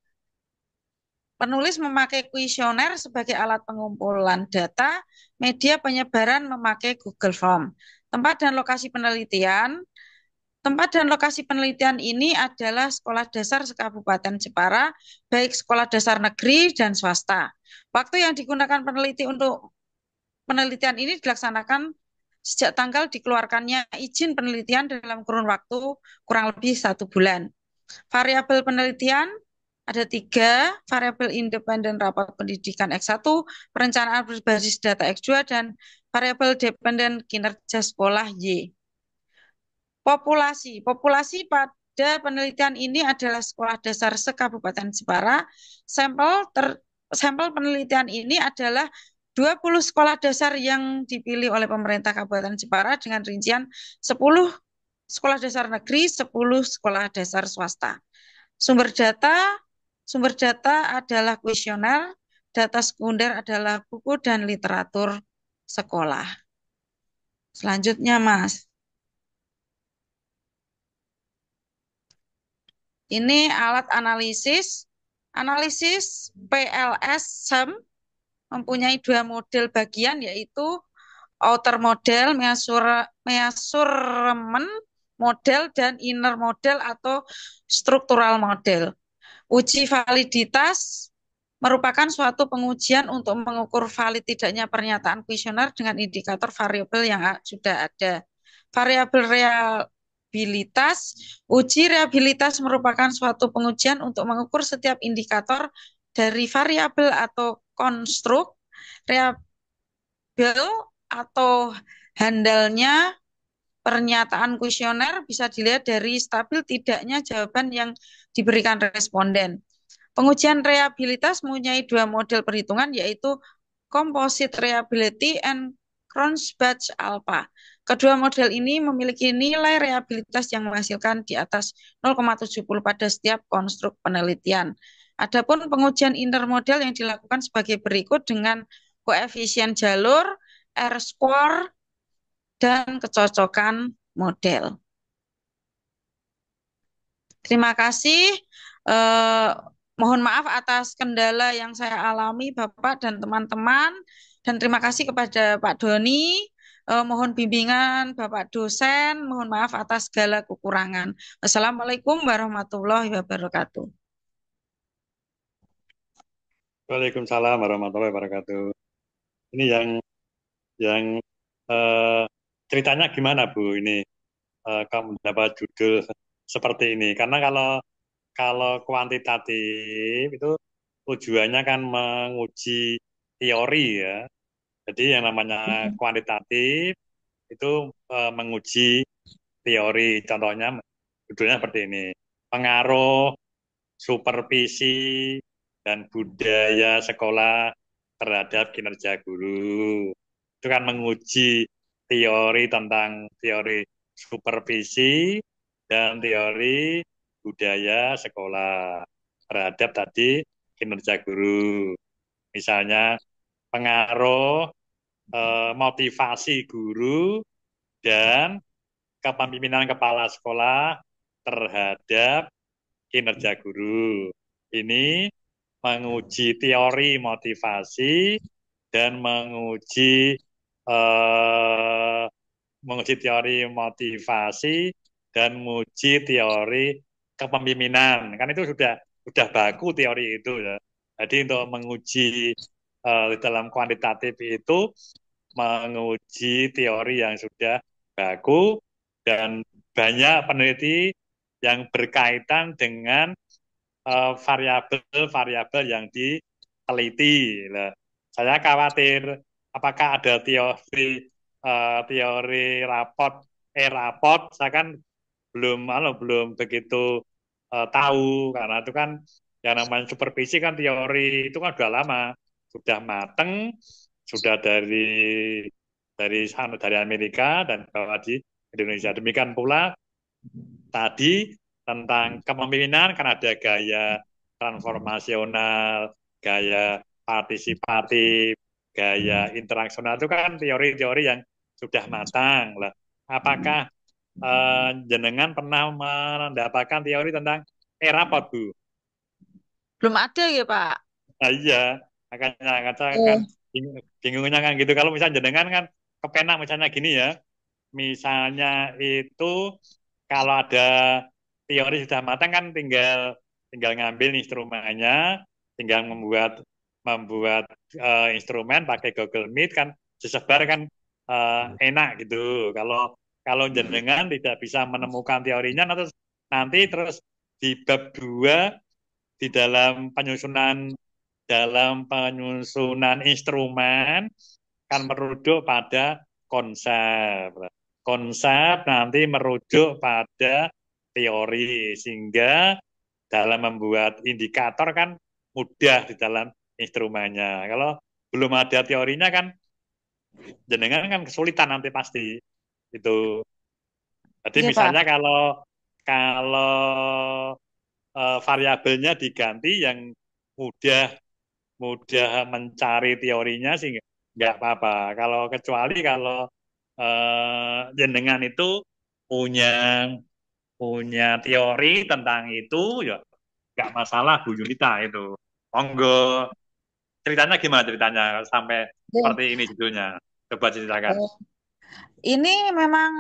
Penulis memakai kuesioner sebagai alat pengumpulan data, media penyebaran memakai Google Form. Tempat dan lokasi penelitian. Tempat dan lokasi penelitian ini adalah sekolah dasar se-Kabupaten Jepara, baik sekolah dasar negeri dan swasta. Waktu yang digunakan peneliti untuk penelitian ini dilaksanakan sejak tanggal dikeluarkannya izin penelitian dalam kurun waktu kurang lebih 1 bulan. Variabel penelitian ada 3, variabel independen rapot pendidikan X1, perencanaan berbasis data X2, dan variabel dependen kinerja sekolah Y. Populasi pada penelitian ini adalah sekolah dasar se-Kabupaten Jepara. Sampel penelitian ini adalah 20 sekolah dasar yang dipilih oleh pemerintah Kabupaten Jepara dengan rincian 10 sekolah dasar negeri, 10 sekolah dasar swasta. Sumber data adalah kuesioner, data sekunder adalah buku dan literatur sekolah. Selanjutnya, Mas. Ini alat analisis. Analisis PLS-SEM mempunyai 2 model bagian, yaitu outer model, measurement model, dan inner model atau struktural model. Uji validitas merupakan suatu pengujian untuk mengukur valid tidaknya pernyataan kuesioner dengan indikator variabel yang sudah ada. Variabel reliabilitas. Uji reliabilitas merupakan suatu pengujian untuk mengukur setiap indikator dari variabel atau konstruk. Reliable atau handalnya pernyataan kuesioner bisa dilihat dari stabil tidaknya jawaban yang diberikan responden. Pengujian reliabilitas mempunyai 2 model perhitungan, yaitu composite reliability and Cronbach-Alpha. Kedua model ini memiliki nilai reliabilitas yang menghasilkan di atas 0,70 pada setiap konstruk penelitian. Adapun pengujian intermodel yang dilakukan sebagai berikut dengan koefisien jalur, R-square, dan kecocokan model. Terima kasih. Mohon maaf atas kendala yang saya alami, Bapak dan teman-teman. Dan terima kasih kepada Pak Doni. Mohon bimbingan Bapak dosen. Mohon maaf atas segala kekurangan. Wassalamualaikum warahmatullahi wabarakatuh. Waalaikumsalam warahmatullahi wabarakatuh. Ini yang eh, ceritanya gimana Bu? Ini kamu dapat judul seperti ini. Karena kalau kuantitatif itu tujuannya kan menguji teori ya. Jadi yang namanya kuantitatif itu menguji teori. Contohnya judulnya seperti ini. Pengaruh supervisi dan budaya sekolah terhadap kinerja guru. Itu kan menguji teori tentang teori supervisi dan teori budaya sekolah terhadap tadi kinerja guru. Misalnya pengaruh motivasi guru dan kepemimpinan kepala sekolah terhadap kinerja guru. Ini menguji teori motivasi dan menguji teori motivasi dan menguji teori kepemimpinan. Kan itu sudah baku teori itu ya. Jadi untuk menguji dalam kuantitatif itu menguji teori yang sudah baku dan banyak peneliti yang berkaitan dengan variabel-variabel yang diteliti. Nah, saya khawatir apakah ada teori rapot, saya kan belum begitu tahu karena itu kan yang namanya supervisi kan teori itu kan sudah lama, sudah mateng, sudah dari Amerika dan bawa di Indonesia. Demikian pula tadi tentang kepemimpinan kan ada gaya transformasional, gaya partisipatif, gaya interaksional itu kan teori-teori yang sudah matang lah. Apakah jenengan pernah mendapatkan teori tentang rapot, Bu? Belum ada ya, Pak? Nah, iya, makanya kan bingungnya kan gitu. Kalau misalnya jenengan kan kepenak misalnya gini ya, misalnya itu kalau ada teori sudah matang kan tinggal ngambil instrumennya, tinggal membuat instrumen pakai Google Meet kan disebar kan enak gitu. Kalau jenengan tidak bisa menemukan teorinya nanti terus di bab 2 di dalam penyusunan instrumen kan merujuk pada konsep. Konsep nanti merujuk pada teori sehingga dalam membuat indikator kan mudah di dalam instrumennya. Kalau belum ada teorinya kan jenengan kan kesulitan nanti pasti itu. Jadi Iya, misalnya Pak. kalau variabelnya diganti yang mudah mencari teorinya sih nggak apa-apa. Kecuali kalau jenengan itu punya teori tentang itu ya nggak masalah Bu Yunita itu. Monggo ceritanya gimana ceritanya sampai seperti ini judulnya. Coba ceritakan. Ini memang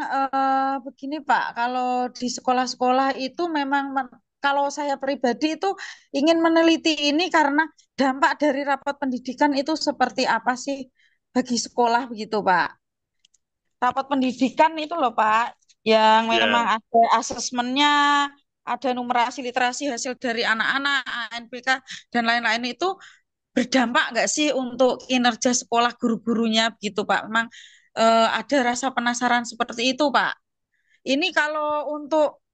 begini Pak, kalau di sekolah-sekolah itu memang kalau saya pribadi itu ingin meneliti ini karena dampak dari rapat pendidikan itu seperti apa sih bagi sekolah begitu Pak. Rapat pendidikan itu loh Pak, yang memang Ya, ada asesmennya, ada numerasi literasi hasil dari anak-anak, ANPK, dan lain-lain itu berdampak nggak sih untuk kinerja sekolah guru-gurunya begitu Pak? Memang ada rasa penasaran seperti itu Pak. Ini kalau untuk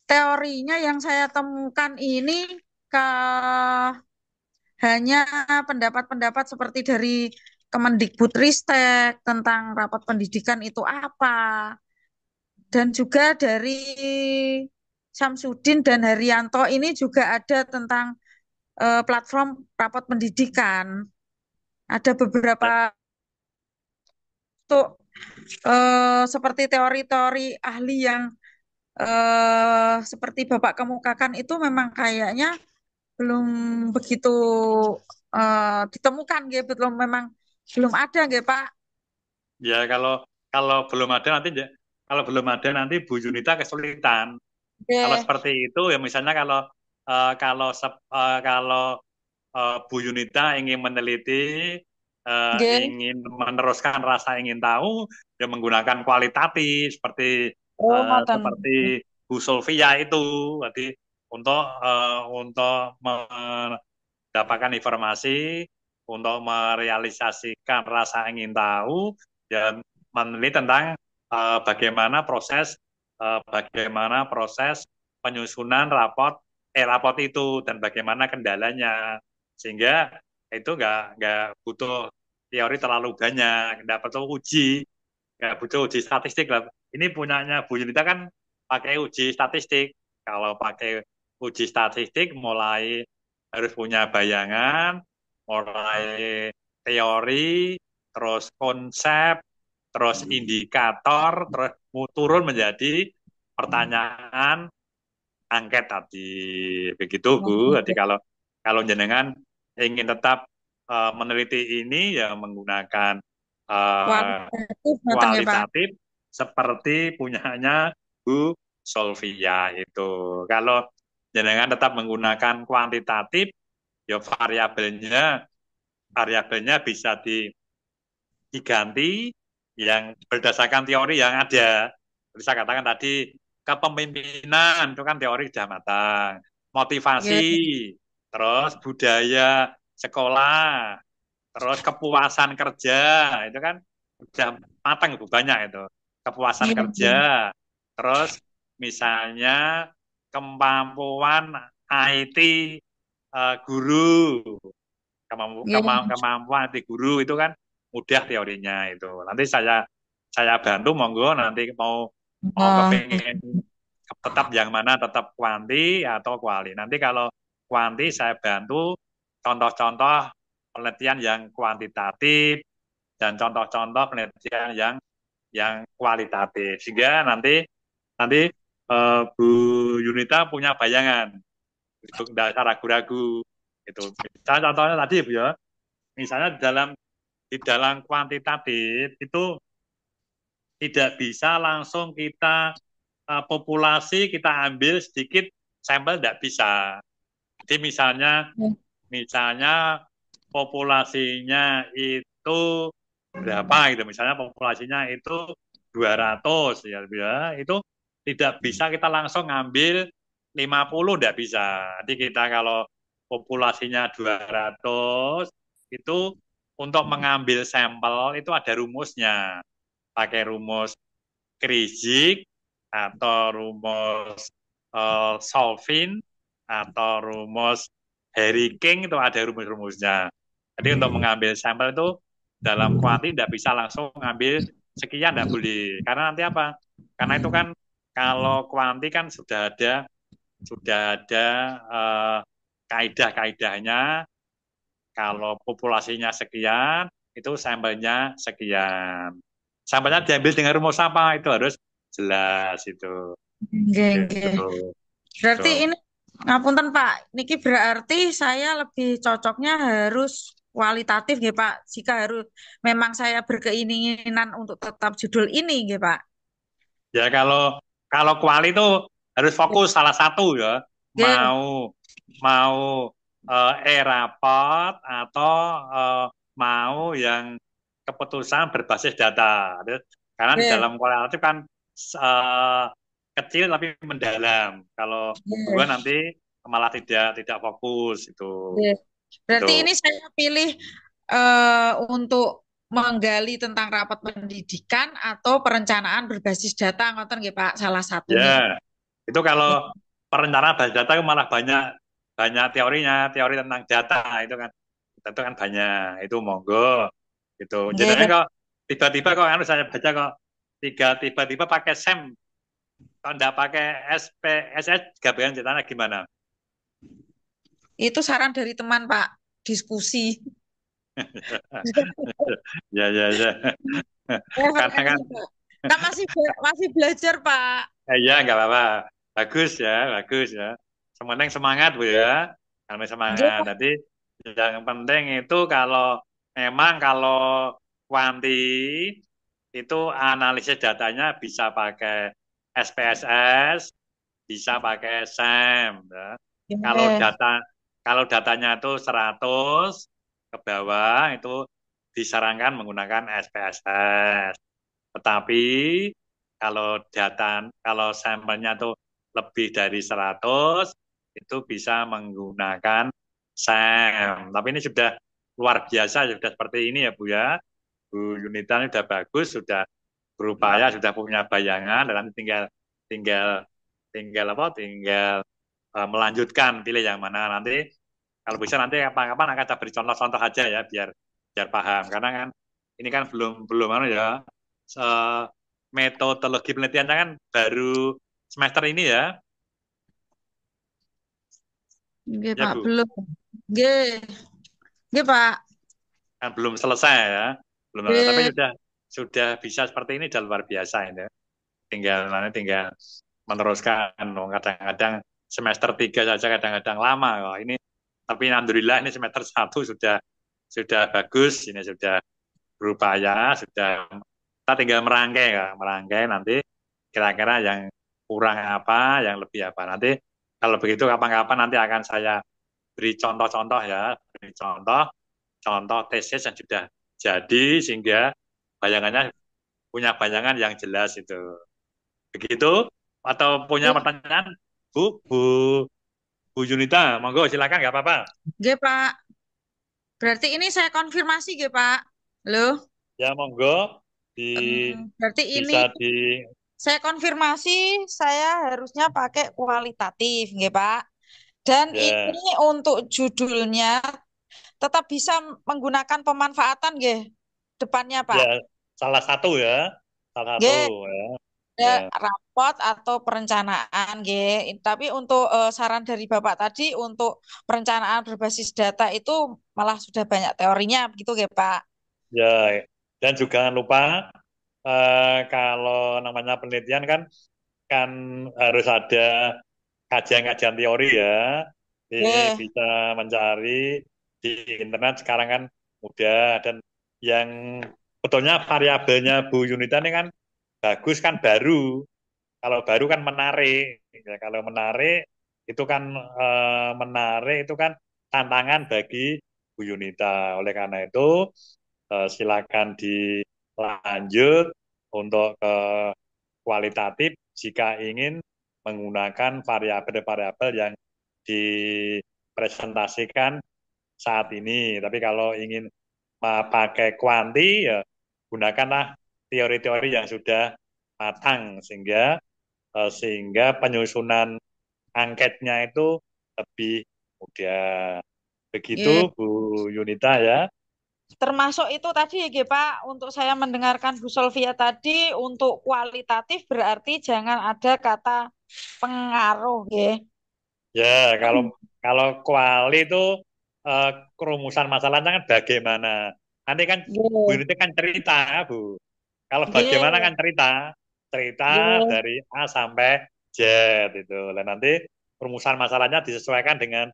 teorinya yang saya temukan ini hanya pendapat-pendapat seperti dari Kemendikbudristek tentang rapat pendidikan itu apa. Dan juga dari Samsudin dan Haryanto ini juga ada tentang platform rapat pendidikan. Ada beberapa untuk seperti teori-teori ahli yang seperti Bapak kemukakan itu memang kayaknya belum begitu ditemukan, gitu. Belum ada, gitu, Pak. Ya kalau belum ada nanti Bu Yunita kesulitan. Kalau Oke. seperti itu ya misalnya kalau Bu Yunita ingin meneliti, Oke. ingin meneruskan rasa ingin tahu, ya menggunakan kualitatif Oh, ngoten. seperti Bu Solvia itu, jadi untuk mendapatkan informasi, untuk merealisasikan rasa ingin tahu, dan meneliti tentang bagaimana proses penyusunan raport itu dan bagaimana kendalanya, sehingga itu nggak butuh teori terlalu banyak, nggak butuh uji statistik lah. Ini punyanya Bu Yunita kan pakai uji statistik. Kalau pakai uji statistik mulai harus punya bayangan, mulai teori, terus konsep, terus indikator, terus turun menjadi pertanyaan angket tadi. Begitu Bu. Jadi kalau jenengan ingin tetap meneliti ini ya menggunakan Kualitatif, ngoten ya, Pak. kualitatif seperti punyanya Bu Solvia itu. Kalau jenengan tetap menggunakan kuantitatif, ya variabelnya bisa diganti yang berdasarkan teori yang ada. Bisa katakan tadi kepemimpinan itu kan teori sudah matang, motivasi, Oke. terus budaya sekolah, terus kepuasan kerja itu kan sudah matang itu banyak itu. Kepuasan Iya, kerja, terus misalnya kemampuan IT guru, iya. kemampuan IT guru itu kan mudah teorinya itu. Nanti saya bantu, monggo nanti mau Oh, kepingin tetap yang mana, tetap kuanti atau kuali. Nanti kalau kuanti saya bantu contoh-contoh penelitian yang kuantitatif dan contoh-contoh penelitian yang kualitatif, sehingga nanti Bu Yunita punya bayangan, itu tidak usah ragu-ragu. Itu misalnya contohnya tadi Bu ya, misalnya di dalam kuantitatif itu tidak bisa langsung kita populasi kita ambil sedikit sampel, tidak bisa. Jadi misalnya populasinya itu berapa gitu, misalnya populasinya itu 200 ya, itu tidak bisa kita langsung ngambil 50, tidak bisa. Jadi kita kalau populasinya 200 itu untuk mengambil sampel itu ada rumusnya, pakai rumus Kreyszig atau rumus Solvin atau rumus Harry King, itu ada rumus-rumusnya. Jadi untuk mengambil sampel itu dalam kuanti tidak bisa langsung ngambil sekian, tidak boleh. Karena nanti apa? Karena itu kan kalau kuanti kan sudah ada kaidah-kaidahnya. Kalau populasinya sekian, itu sampelnya sekian. Sampelnya diambil dengan rumus apa? Itu harus jelas itu. Nggih, nggih. Gitu. Berarti Gitu. ini ngapunten Pak, niki berarti saya lebih cocoknya harus kualitatif nggih Pak. Jika memang saya berkeinginan untuk tetap judul ini nggih Pak. Ya kalau kuali itu harus fokus salah satu ya. Nggih, Mau e-raport atau mau yang keputusan berbasis data. Karena di nggih, dalam kualitatif kan eh, kecil tapi mendalam. Kalau dua nggih, nanti malah tidak fokus itu. nggih. Itu. Berarti ini saya pilih untuk menggali tentang rapat pendidikan atau perencanaan berbasis data ngoten nggih Pak, salah satunya. Ya, itu kalau perencanaan basis data itu malah banyak banyak teorinya, teori tentang data itu kan banyak. Itu monggo Gitu. Jadi Nggih. kok tiba-tiba kok saya baca kok tiba-tiba pakai SEM, kalau nggak pakai SPSS gabungan ceritanya gimana? Itu saran dari teman, Pak. Diskusi. Ya, ya, ya. Karena kan, Pak. Kan masih belajar, Pak. ya nggak apa-apa. Bagus ya. Sementing semangat Bu ya. Kami Nggih, semangat. Pak. Nanti yang penting itu memang kalau kuanti itu analisis datanya bisa pakai SPSS, bisa pakai SEM. Ya. Kalau Nggih. datanya itu 100 ke bawah itu disarankan menggunakan SPSS. Tetapi kalau sampelnya itu lebih dari 100 itu bisa menggunakan SEM. Tapi ini sudah luar biasa, sudah seperti ini ya Bu ya. Bu Yunita ini sudah bagus, sudah berupaya, sudah punya bayangan, dan nanti tinggal tinggal apa? Tinggal melanjutkan, pilih yang mana nanti. Kalau bisa nanti kapan-kapan akan saya beri contoh-contoh aja ya, biar biar paham. Karena kan ini kan belum belum ya, metodologi penelitiannya kan baru semester ini ya, Nggih, ya Pak. Bu, Belum. Nggih. Nggih, Pak. kan belum selesai ya, belum selesai. Tapi Nggih. sudah bisa seperti ini sudah luar biasa ini. Tinggal meneruskan. Kadang-kadang semester 3 saja kadang-kadang lama kok. Ini tapi alhamdulillah ini semester 1 sudah bagus, ini sudah berupaya, sudah kita tinggal merangkai nanti kira-kira yang kurang apa, yang lebih apa. Nanti kalau begitu kapan-kapan nanti akan saya beri contoh-contoh ya, beri contoh tesis yang sudah jadi sehingga bayangannya punya bayangan yang jelas itu. Begitu atau punya Nggih, pertanyaan Bu Bu Yunita, monggo silakan nggak apa-apa. Nggih, Pak. Berarti ini saya konfirmasi, nggih, Pak. Loh, Ya monggo di berarti ini bisa di saya konfirmasi saya harusnya pakai kualitatif, nggih, Pak. Dan ya ini untuk judulnya tetap bisa menggunakan pemanfaatan, nggih, depannya, Pak. ya salah satu ya, salah satu Nggih, ya. ada Ya. rapot atau perencanaan, nggih. Tapi untuk saran dari Bapak tadi untuk perencanaan berbasis data itu malah sudah banyak teorinya, begitu, nggih, Pak. Ya, dan juga jangan lupa kalau namanya penelitian kan harus ada kajian-kajian teori ya. Ini Nggih, bisa mencari di internet sekarang kan mudah, dan yang betulnya variabelnya Bu Yunita ini kan bagus, kan baru. Kalau baru kan menarik. Ya, kalau menarik itu kan menarik itu kan tantangan bagi Bu Yunita. Oleh karena itu silakan dilanjut untuk ke kualitatif jika ingin menggunakan variabel-variabel yang dipresentasikan saat ini. Tapi kalau ingin pakai kuanti, ya gunakanlah teori-teori yang sudah matang sehingga penyusunan angketnya itu lebih mudah. nggih. Begitu Bu Yunita ya. Termasuk itu tadi, nggih, Pak, untuk saya mendengarkan Bu Solvia tadi untuk kualitatif berarti jangan ada kata pengaruh, nggih. Ya, kalau kuali itu eh, kerumusan masalahnya kan bagaimana. Nanti kan Bu Nggih, Yunita kan cerita, Bu. Kalau bagaimana nggih, kan cerita nggih. dari A sampai Z itu. Dan nanti perumusan masalahnya disesuaikan dengan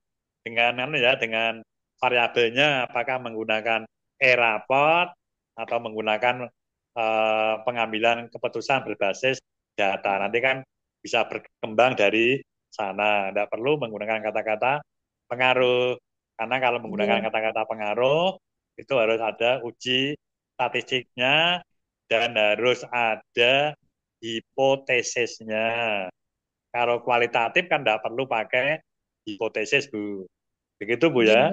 variabelnya, apakah menggunakan e-raport atau menggunakan pengambilan keputusan berbasis data. Nanti kan bisa berkembang dari sana. Tidak perlu menggunakan kata-kata pengaruh. Karena kalau menggunakan Nggih. kata-kata pengaruh itu harus ada uji statistiknya dan harus ada hipotesisnya. Kalau kualitatif kan tidak perlu pakai hipotesis, Bu. Begitu, Bu Nggih. ya.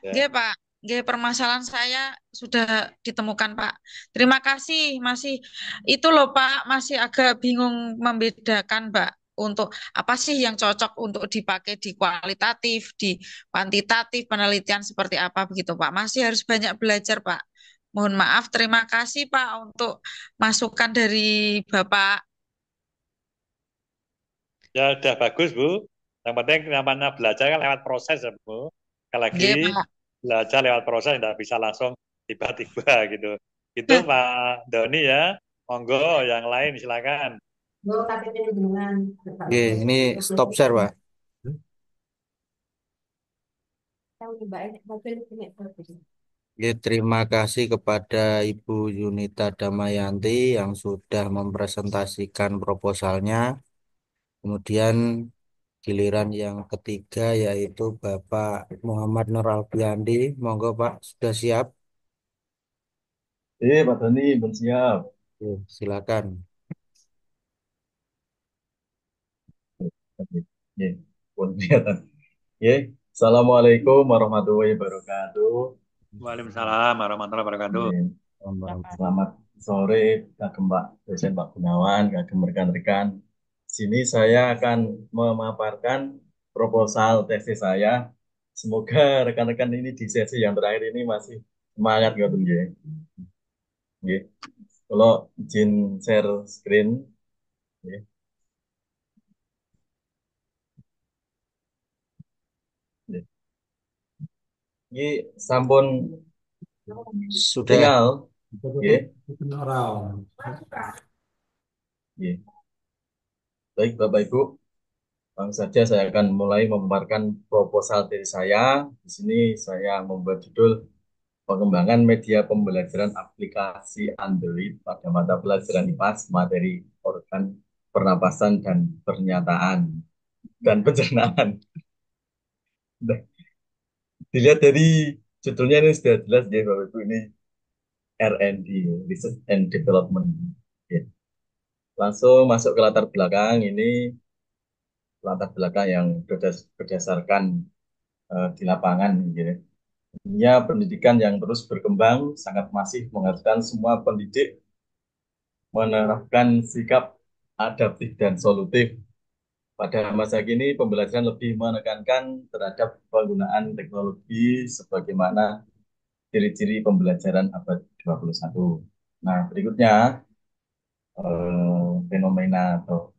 Ya, Nggih, Pak. Nggih, permasalahan saya sudah ditemukan, Pak. Terima kasih. Masih itu loh, Pak, masih agak bingung membedakan, Pak. Untuk apa sih yang cocok untuk dipakai di kualitatif, di kuantitatif, penelitian seperti apa begitu, Pak. Masih harus banyak belajar, Pak. Mohon maaf, terima kasih Pak untuk masukan dari Bapak. Ya udah bagus Bu. Yang penting namanya belajar kan lewat proses ya Bu. Sekali lagi Nggih, Pak. belajar lewat proses tidak bisa langsung tiba-tiba gitu. Itu Pak Doni ya. Monggo yang lain silakan. Oke, ini stop share, Pak. Oke, terima kasih kepada Ibu Yunita Damayanti yang sudah mempresentasikan proposalnya. Kemudian giliran yang ketiga yaitu Bapak Muhammad Nur Alfiandi. Monggo Pak, sudah siap? Pak Doni, belum siap. Oke, silakan. Oke, pun kelihatan. Oke, Assalamualaikum warahmatullahi wabarakatuh. Waalaikumsalam warahmatullahi wabarakatuh. Oke, selamat sore, kagem Pak dosen Pak Gunawan, kagem rekan-rekan. Sini saya akan memaparkan proposal tesis saya. Semoga rekan-rekan ini di sesi yang terakhir ini masih semangat gitu ya. Oke, kalau izin share screen. Oke. Ini sampun Sudah. tinggal. Oke. Oke. Baik Bapak Ibu, langsung saja saya akan mulai memaparkan proposal dari saya. Di sini saya membuat judul pengembangan media pembelajaran aplikasi Android pada mata pelajaran IPAS materi organ pernapasan dan pernyataan dan pencernaan. Nah, dilihat dari judulnya ini sudah jelas ya Bapak Ibu, ini R&D, Research and Development. Oke. Langsung masuk ke latar belakang, ini latar belakang yang berdasarkan di lapangan gitu. Dunia pendidikan yang terus berkembang sangat masif mengharuskan semua pendidik menerapkan sikap adaptif dan solutif. Pada masa kini, pembelajaran lebih menekankan terhadap penggunaan teknologi sebagaimana ciri-ciri pembelajaran abad 21. Nah, berikutnya fenomena atau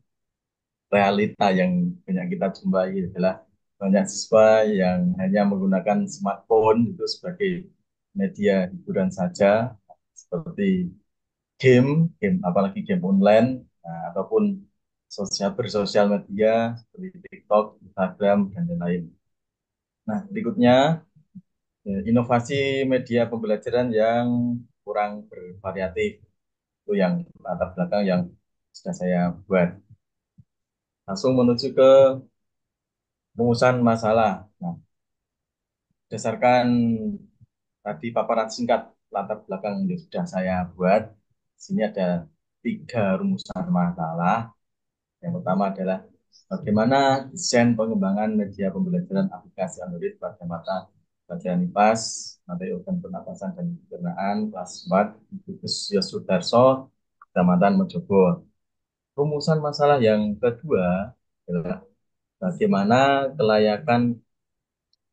realita yang banyak kita jumpai adalah banyak siswa yang hanya menggunakan smartphone itu sebagai media hiburan saja, seperti game apalagi game online, nah, ataupun bersosial media seperti TikTok, Instagram, dan lain-lain. Nah, berikutnya inovasi media pembelajaran yang kurang bervariatif, itu yang latar belakang yang sudah saya buat. Langsung menuju ke rumusan masalah. Nah, berdasarkan tadi paparan singkat latar belakang yang sudah saya buat, di sini ada 3 rumusan masalah. Yang pertama adalah bagaimana desain pengembangan media pembelajaran aplikasi Android pada mata pelajaran IPAS, materi organ pernapasan dan pencernaan, kelas 4, Gus Yosudarso, Kecamatan Mojogo. Rumusan masalah yang kedua adalah bagaimana kelayakan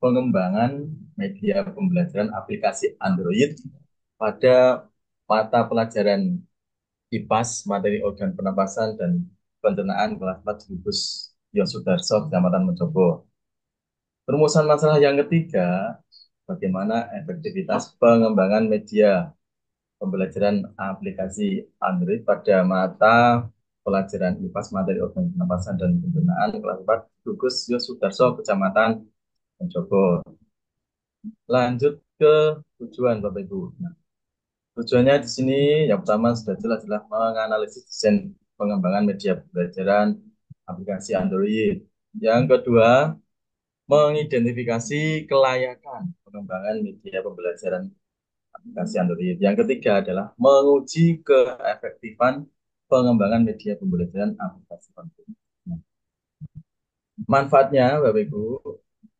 pengembangan media pembelajaran aplikasi Android pada mata pelajaran IPAS, materi organ pernapasan dan pencernaan kelas 4 Gus Yosudarso, Kecamatan Mojogo. Perumusan masalah yang ketiga, bagaimana efektivitas pengembangan media pembelajaran aplikasi Android pada mata pelajaran IPAS, materi organ pernapasan dan pencernaan kelas 4 Gus Yosudarso, Kecamatan Mojogo. Lanjut ke tujuan Bapak Ibu. Nah, tujuannya di sini yang pertama sudah jelas adalah menganalisis desain pengembangan media pembelajaran aplikasi Android. Yang kedua, mengidentifikasi kelayakan pengembangan media pembelajaran aplikasi Android. Yang ketiga adalah menguji keefektifan pengembangan media pembelajaran aplikasi Android. Nah, manfaatnya, Bapak Ibu,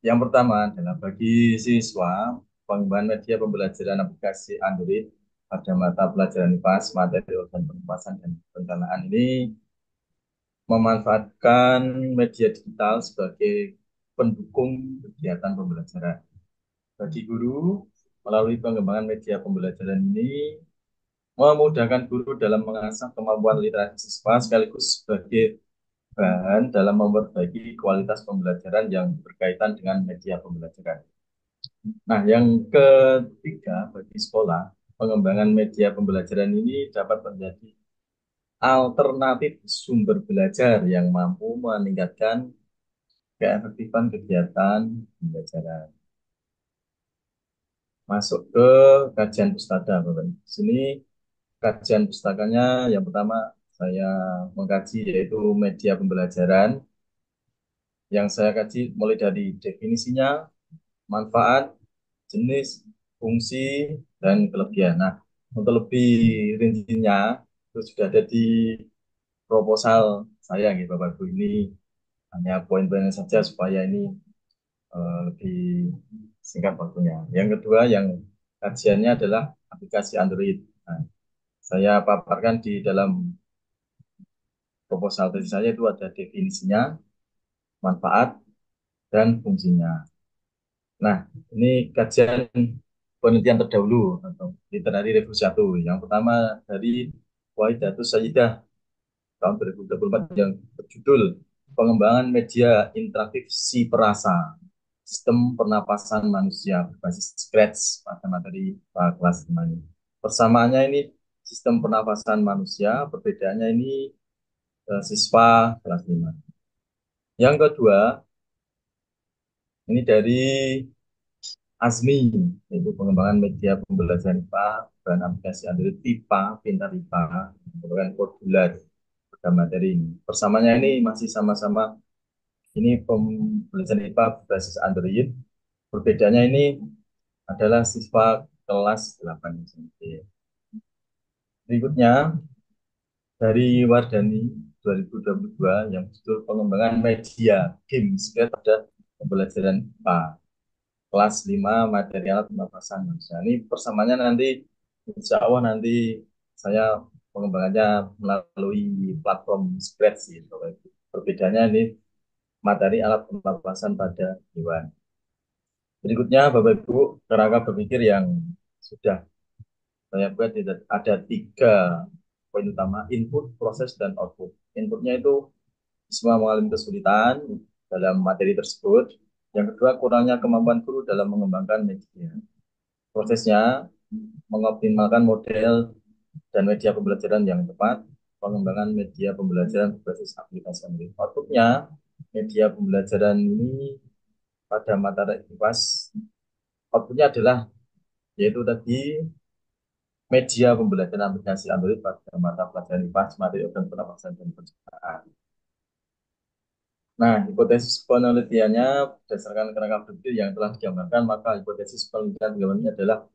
yang pertama adalah bagi siswa, pengembangan media pembelajaran aplikasi Android pada mata pelajaran IPAS, materi organ pernapasan dan pencernaan ini memanfaatkan media digital sebagai pendukung kegiatan pembelajaran. Bagi guru, melalui pengembangan media pembelajaran ini memudahkan guru dalam mengasah kemampuan literasi siswa sekaligus sebagai bahan dalam memperbaiki kualitas pembelajaran yang berkaitan dengan media pembelajaran. Nah, yang ketiga bagi sekolah, pengembangan media pembelajaran ini dapat menjadi alternatif sumber belajar yang mampu meningkatkan keefektifan kegiatan pembelajaran. Masuk ke kajian pustaka, Bapak. Di sini kajian pustakanya yang pertama saya mengkaji yaitu media pembelajaran. Yang saya kaji mulai dari definisinya, manfaat, jenis, fungsi, dan kelebihan. Nah, untuk lebih rincinya itu sudah ada di proposal saya gitu Bapak Ibu. Ini hanya poin-poinnya saja supaya ini lebih singkat waktunya. Yang kedua yang kajiannya adalah aplikasi Android. Nah, saya paparkan di dalam proposal dari saya itu ada definisinya, manfaat, dan fungsinya. Nah, ini kajian penelitian terdahulu atau literasi review 1. Yang pertama dari Wahidatus Sayyidah tahun 2024 yang berjudul Pengembangan Media Interaktif Si Perasa, Sistem Pernapasan Manusia berbasis Scratch pada materi kelas 5 ini. Persamaannya ini sistem pernapasan manusia, perbedaannya ini siswa kelas 5. Yang kedua, ini dari ASMI, yaitu pengembangan media pembelajaran IPA dan aplikasi Android IPA, Pintar IPA, merupakan modular pada materi ini. Persamanya ini masih sama-sama, ini pembelajaran IPA berbasis Android. Perbedaannya ini adalah siswa kelas 8 SMP. Berikutnya, dari Wardani 2022 yang berjudul pengembangan media game pada pembelajaran IPA. Kelas 5 materi alat pembahasan manusia. Ini persamaannya nanti insya Allah nanti saya pengembangannya melalui platform Scratch gitu. Perbedaannya ini materi alat pembahasan pada hewan. Berikutnya Bapak Ibu kerangka berpikir yang sudah saya buat ada 3 poin utama, input, proses, dan output. Inputnya itu semua mengalami kesulitan dalam materi tersebut. Yang kedua, kurangnya kemampuan guru dalam mengembangkan media. Prosesnya mengoptimalkan model dan media pembelajaran yang tepat, pengembangan media pembelajaran berbasis aplikasi Android. Outputnya, media pembelajaran ini pada materi IPAS, outputnya adalah yaitu tadi media pembelajaran aplikasi Android pada mata pelajaran IPAS, materi organ pernapasan dan pencernaan. Nah, hipotesis penelitiannya berdasarkan kerangka berpikir yang telah digambarkan, maka hipotesis penelitian ini adalah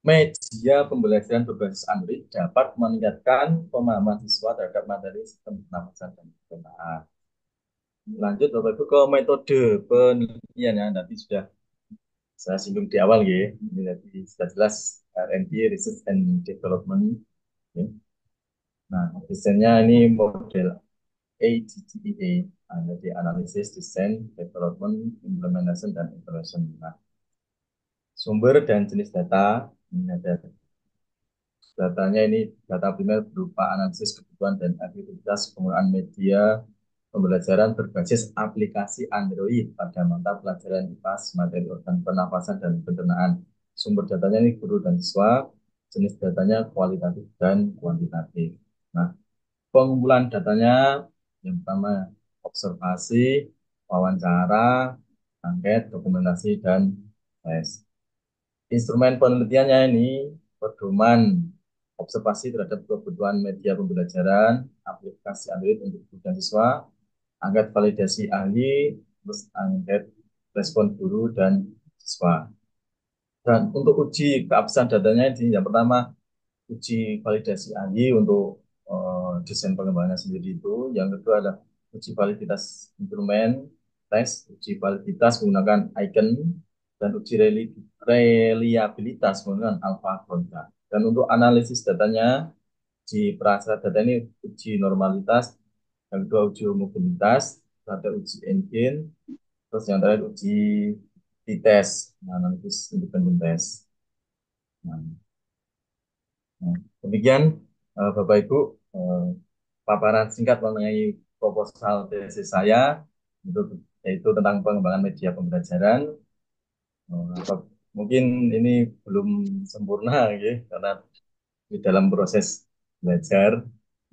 media pembelajaran berbasis Android dapat meningkatkan pemahaman siswa terhadap materi sistem pernapasan dan pencernaan. Lanjut Bapak Ibu ke metode penelitian yang nanti sudah saya singgung di awal ya. Ini nanti sudah jelas R&D Research and Development. Ya. Nah, desainnya ini model ADDEA, jadi Analysis, Design, Development, Implementation, dan Evaluation. Nah, sumber dan jenis data, ini ada datanya ini data primer berupa analisis kebutuhan dan aktivitas penggunaan media pembelajaran berbasis aplikasi Android pada mata pelajaran IPAS, materi organ pernapasan dan pencernaan. Sumber datanya ini guru dan siswa, jenis datanya kualitatif dan kuantitatif. Nah, pengumpulan datanya yang pertama observasi, wawancara, angket, dokumentasi, dan tes. Instrumen penelitiannya ini pedoman observasi terhadap kebutuhan media pembelajaran, aplikasi Android untuk guru dan siswa, angket validasi ahli, terus angket respon guru dan siswa. Dan untuk uji keabsahan datanya ini yang pertama uji validasi ahli untuk desain pengembangan sendiri itu. Yang kedua adalah uji validitas instrumen, tes, uji validitas menggunakan icon, dan uji reliabilitas menggunakan alpha kontra. Dan untuk analisis datanya, uji prasyarat data ini uji normalitas, yang kedua uji homogenitas, ada uji engine, terus yang terakhir uji t-test, analisis independen test. Nah, nah, demikian Bapak Ibu paparan singkat mengenai proposal tesis saya itu yaitu tentang pengembangan media pembelajaran. Mungkin ini belum sempurna ya, karena di dalam proses belajar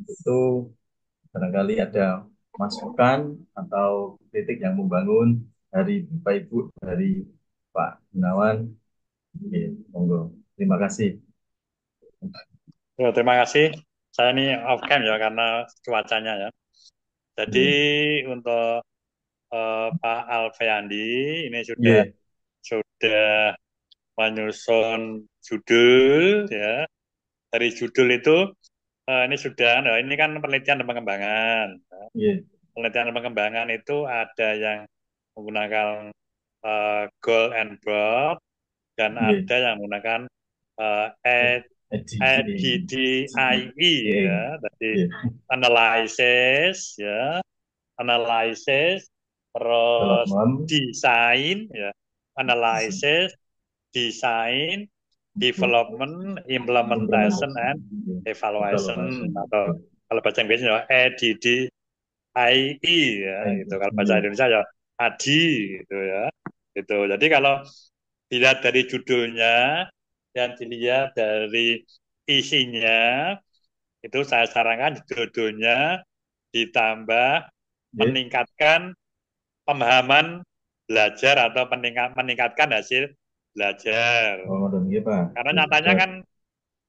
itu barangkali ada masukan atau kritik yang membangun dari Bapak Ibu, dari Pak Gunawan. Oke, monggo. Terima kasih. Terima kasih. Saya ini off cam ya karena cuacanya ya. Jadi untuk Pak Alfeandi ini sudah Iya, sudah menyusun judul ya. Dari judul itu ini sudah, nah ini kan penelitian dan pengembangan. iya, Penelitian dan pengembangan itu ada yang menggunakan goal and broad dan iya. ada yang menggunakan EDDI. EDDIE Iya, ya, jadi iya. analysis ya, analisis, terus Development, desain ya, analisis, desain, development, implementation, implementation, and evaluation evaluation. atau kalau bahasa Inggrisnya EDDIE ya gitu. Kalau bahasa Iya, Indonesia ya ADI gitu ya. Gitu. Jadi kalau dilihat dari judulnya dan dilihat dari isinya itu saya sarankan judulnya ditambah iya. meningkatkan pemahaman belajar atau meningkatkan hasil belajar. Oh, dan iya Pak. Karena Iya, nyatanya betul. kan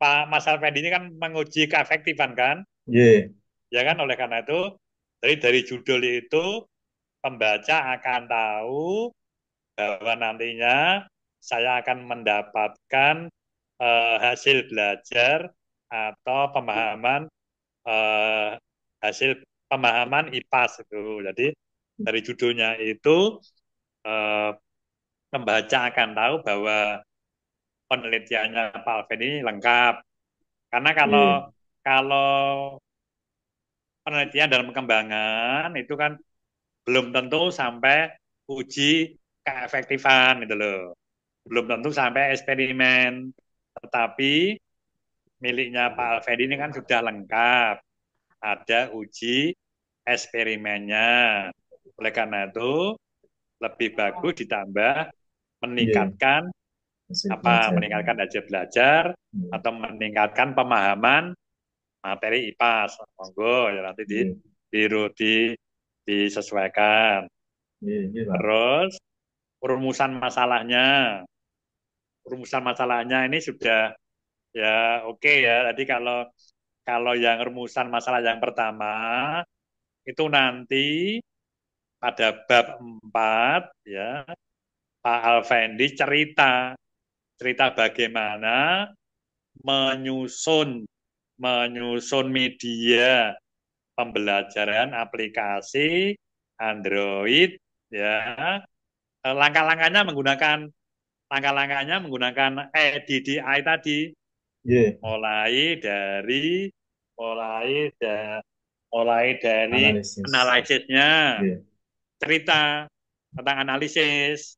Pak Mas Alfendi ini kan menguji keefektifan kan, Iya, ya kan. Oleh karena itu dari judul itu pembaca akan tahu bahwa nantinya saya akan mendapatkan hasil belajar atau pemahaman eh, hasil pemahaman IPAS itu. Jadi dari judulnya itu eh, membaca akan tahu bahwa penelitiannya Pak Alvin ini lengkap. Karena kalau iya, kalau penelitian dan pengembangan itu kan belum tentu sampai uji keefektifan gitu loh. Belum tentu sampai eksperimen. Tetapi miliknya Pak Alfedi ini kan sudah lengkap. Ada uji eksperimennya. Oleh karena itu lebih bagus ditambah iya. meningkatkan Hasil belajar. meningkatkan hasil belajar Iya, atau meningkatkan pemahaman materi IPAS. Monggo ya nanti iya, disesuaikan. iya, iya, Pak. Terus rumusan masalahnya ini sudah ya oke ya. Tadi kalau kalau yang rumusan masalah yang pertama itu nanti pada bab 4 ya Pak Alfendi cerita bagaimana menyusun menyusun media pembelajaran aplikasi Android ya. Langkah-langkahnya menggunakan EDDI tadi, Iya, mulai dari mulai da, mulai dari analisis. analisisnya, Iya, cerita tentang analisis.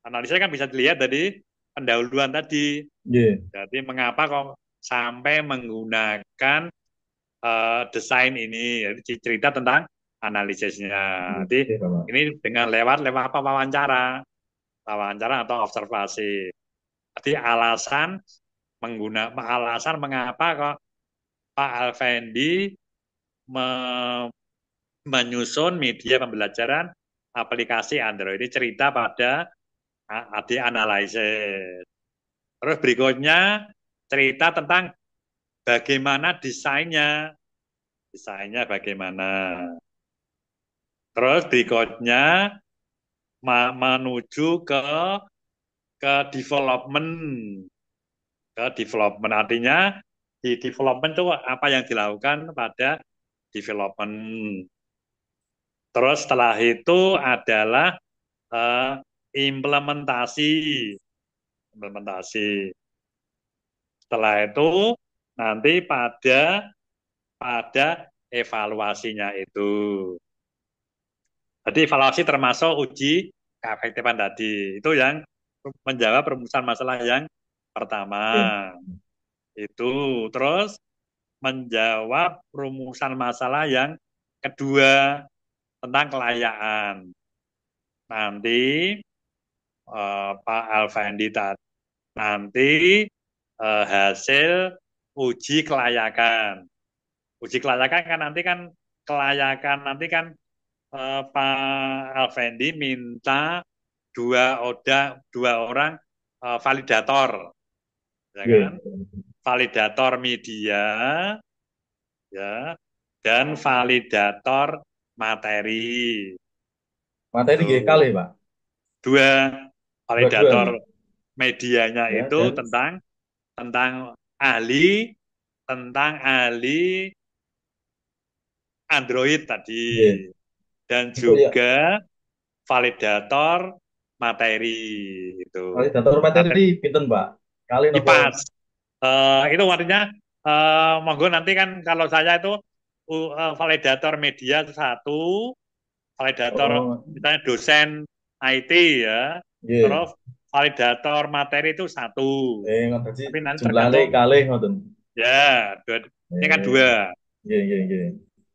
Analisis kan bisa dilihat dari pendahuluan tadi. iya, Jadi mengapa kok sampai menggunakan desain ini, jadi cerita tentang analisisnya. iya, Jadi iya, Pak. ini dengan lewat apa wawancara atau observasi. Jadi alasan mengapa kok Pak Alfendi menyusun media pembelajaran aplikasi Android. Ini cerita pada AD Analysis. Terus berikutnya cerita tentang bagaimana desainnya bagaimana. Terus berikutnya menuju ke development. Ke development artinya di development itu apa yang dilakukan pada development. Terus setelah itu adalah uh, implementasi. Implementasi. Setelah itu nanti pada evaluasinya itu. Jadi evaluasi termasuk uji keefektifan tadi. Itu yang menjawab perumusan masalah yang pertama. Oke. Itu terus menjawab rumusan masalah yang kedua tentang kelayakan. Nanti Pak Alfandi nanti hasil uji kelayakan. Uji kelayakan kan nanti kan kelayakan nanti kan Pak Alfandi minta dua orang validator, ya Oke. kan? Validator media, ya, dan validator materi. Materi nggih Tuh. kalih, Pak. Dua Dua-dua validator nggih. medianya Ya, itu dan tentang ahli Android tadi, nggih. dan Untuk ya juga validator materi itu. validator Materi materi pinten, Pak? Kali nopo? IPAS. Itu artinya monggo nanti kan kalau saya itu validator media itu satu, validator Oh, misalnya dosen IT ya, nggih. terus validator materi itu satu. Ngoten sih Tapi nanti jumlahnya tergantung kalih ngoten. ya ini kan Eh, dua. nggih, nggih, nggih.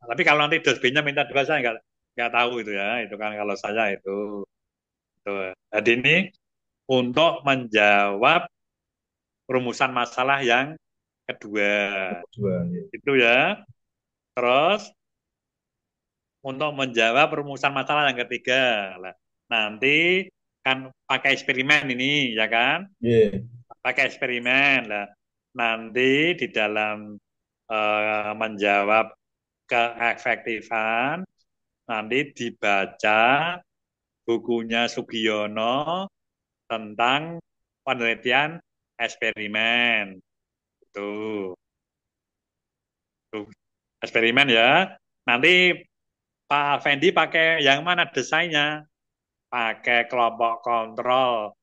Tapi kalau nanti dosbinnya minta dua saya nggak tahu itu ya. Itu kan kalau saya itu. Tuh. Jadi ini untuk menjawab rumusan masalah yang kedua. Dua, nggih. Itu ya. Terus untuk menjawab rumusan masalah yang ketiga. Nah, nanti kan pakai eksperimen ini, ya kan? Nggih. Pakai eksperimen. Nah, nanti di dalam menjawab keefektifan, nanti dibaca bukunya Sugiono tentang penelitian eksperimen. Itu eksperimen ya. Nanti Pak Fendi pakai yang mana desainnya? Pakai kelompok kontrol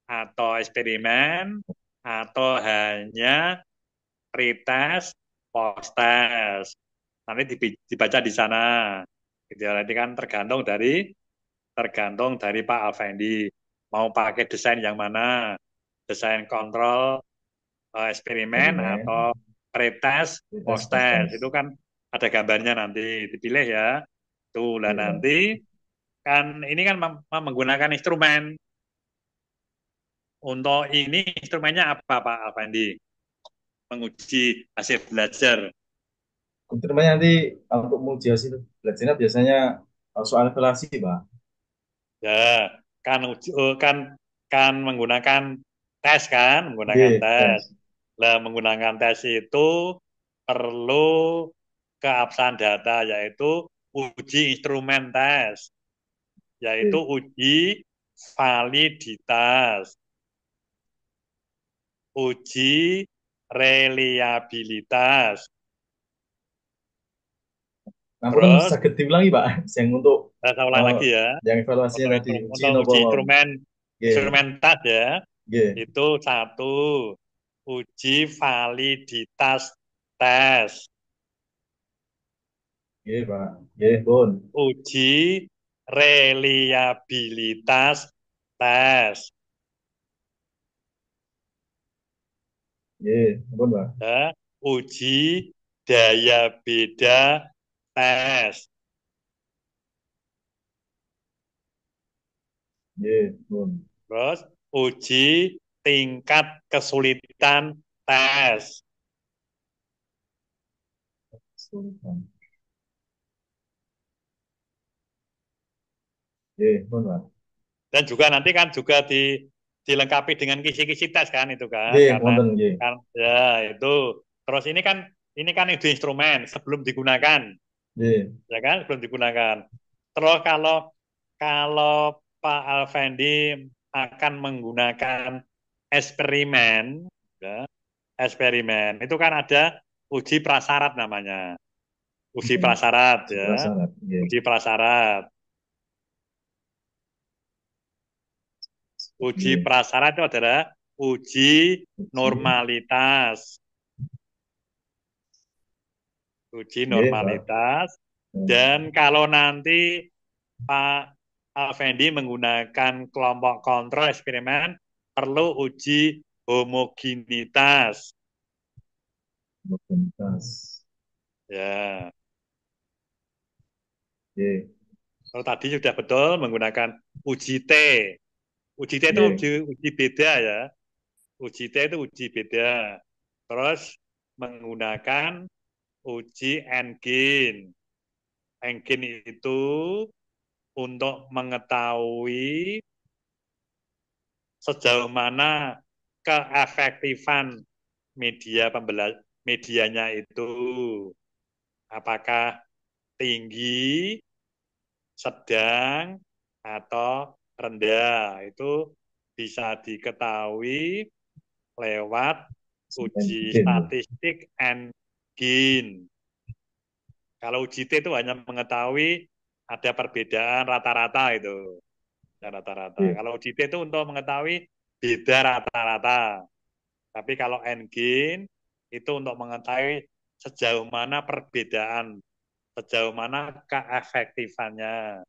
atau eksperimen atau hanya pretest, post-test. Nanti dibaca di sana. Gitu ya. Nanti kan tergantung dari Pak Alfendi mau pakai desain yang mana, desain kontrol eksperimen Eksperimen, atau pretest, tes, post-test. tes. Itu kan ada gambarnya nanti dipilih ya. Tuh lah Nggih, Pak. nanti kan ini kan menggunakan instrumen. Untuk ini instrumennya apa Pak Alfandi? Menguji hasil belajar. Instrumennya nanti untuk menguji hasil belajarnya biasanya soal evaluasi, Pak. Ya, kan kan menggunakan tes kan, menggunakan Nggih, tes. tes. Lah menggunakan tes itu perlu keabsahan data yaitu uji instrumen tes, yaitu Nggih, uji validitas, uji reliabilitas. ngapunten Terus saged diulangi, Pak. Yang untuk saya ulang lagi ya, yang evaluasinya tadi uji untuk nopo uji mau. Nggih, instrumen tes ya, nggih. itu satu uji validitas tes, Nggih, Pak. Nggih, pun. uji reliabilitas tes, Nggih, pun, Pak. ya, uji daya beda tes, Nggih, pun. terus uji tingkat kesulitan tes, Kesulitan. Nggih, pun, Pak. dan juga nanti kan juga dilengkapi dengan kisi-kisi tes kan itu kan Nggih, karena wonten nggih. kan ya itu terus ini kan itu instrumen sebelum digunakan Nggih. ya kan sebelum digunakan terus kalau kalau Pak Alfendi akan menggunakan eksperimen ya, eksperimen itu kan ada uji prasyarat namanya uji Nggih. prasyarat ya Prasyarat. Nggih. uji prasyarat uji Nggih. prasyarat itu adalah uji Uji. normalitas uji Nggih, Pak. normalitas Hmm. dan kalau nanti Pak Alfendi menggunakan kelompok kontrol eksperimen perlu uji homogenitas. Homogenitas. Ya, Oke. kalau tadi sudah betul menggunakan uji T. Uji T itu Oke. uji beda ya. Uji T itu uji beda. Terus menggunakan uji engine. Engine itu untuk mengetahui sejauh mana keefektifan medianya itu, apakah tinggi, sedang, atau rendah. Itu bisa diketahui lewat uji Engine. statistik and gain. Kalau uji T itu hanya mengetahui ada perbedaan rata-rata itu. Rata-rata. Oke. Kalau uji T itu untuk mengetahui beda rata-rata. Tapi kalau end gain itu untuk mengetahui sejauh mana perbedaan, sejauh mana keefektifannya.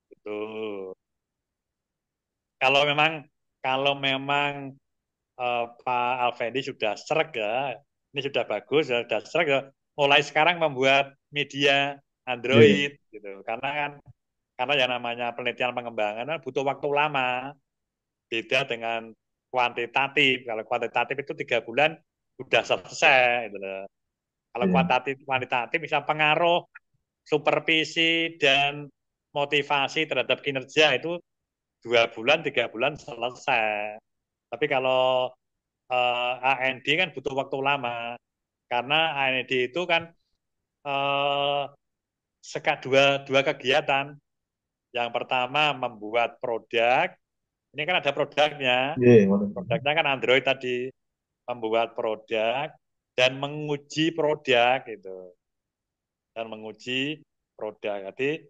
Itu. Kalau memang Pak Alfendi sudah sreg ya, ini sudah bagus ya, sudah sreg ya, mulai sekarang membuat media Oke. Android gitu. Karena yang namanya penelitian pengembangan kan butuh waktu lama, beda dengan kuantitatif. Kalau kuantitatif itu 3 bulan sudah selesai gitu loh. Kalau Oke. kuantitatif bisa pengaruh supervisi dan motivasi terhadap kinerja itu 2 bulan 3 bulan selesai. Tapi kalau AND kan butuh waktu lama karena AND itu kan eh, dua kegiatan. Yang pertama membuat produk. Ini kan ada produknya. Oke. Produknya kan Android tadi, membuat produk dan menguji produk gitu. Dan menguji produk. Jadi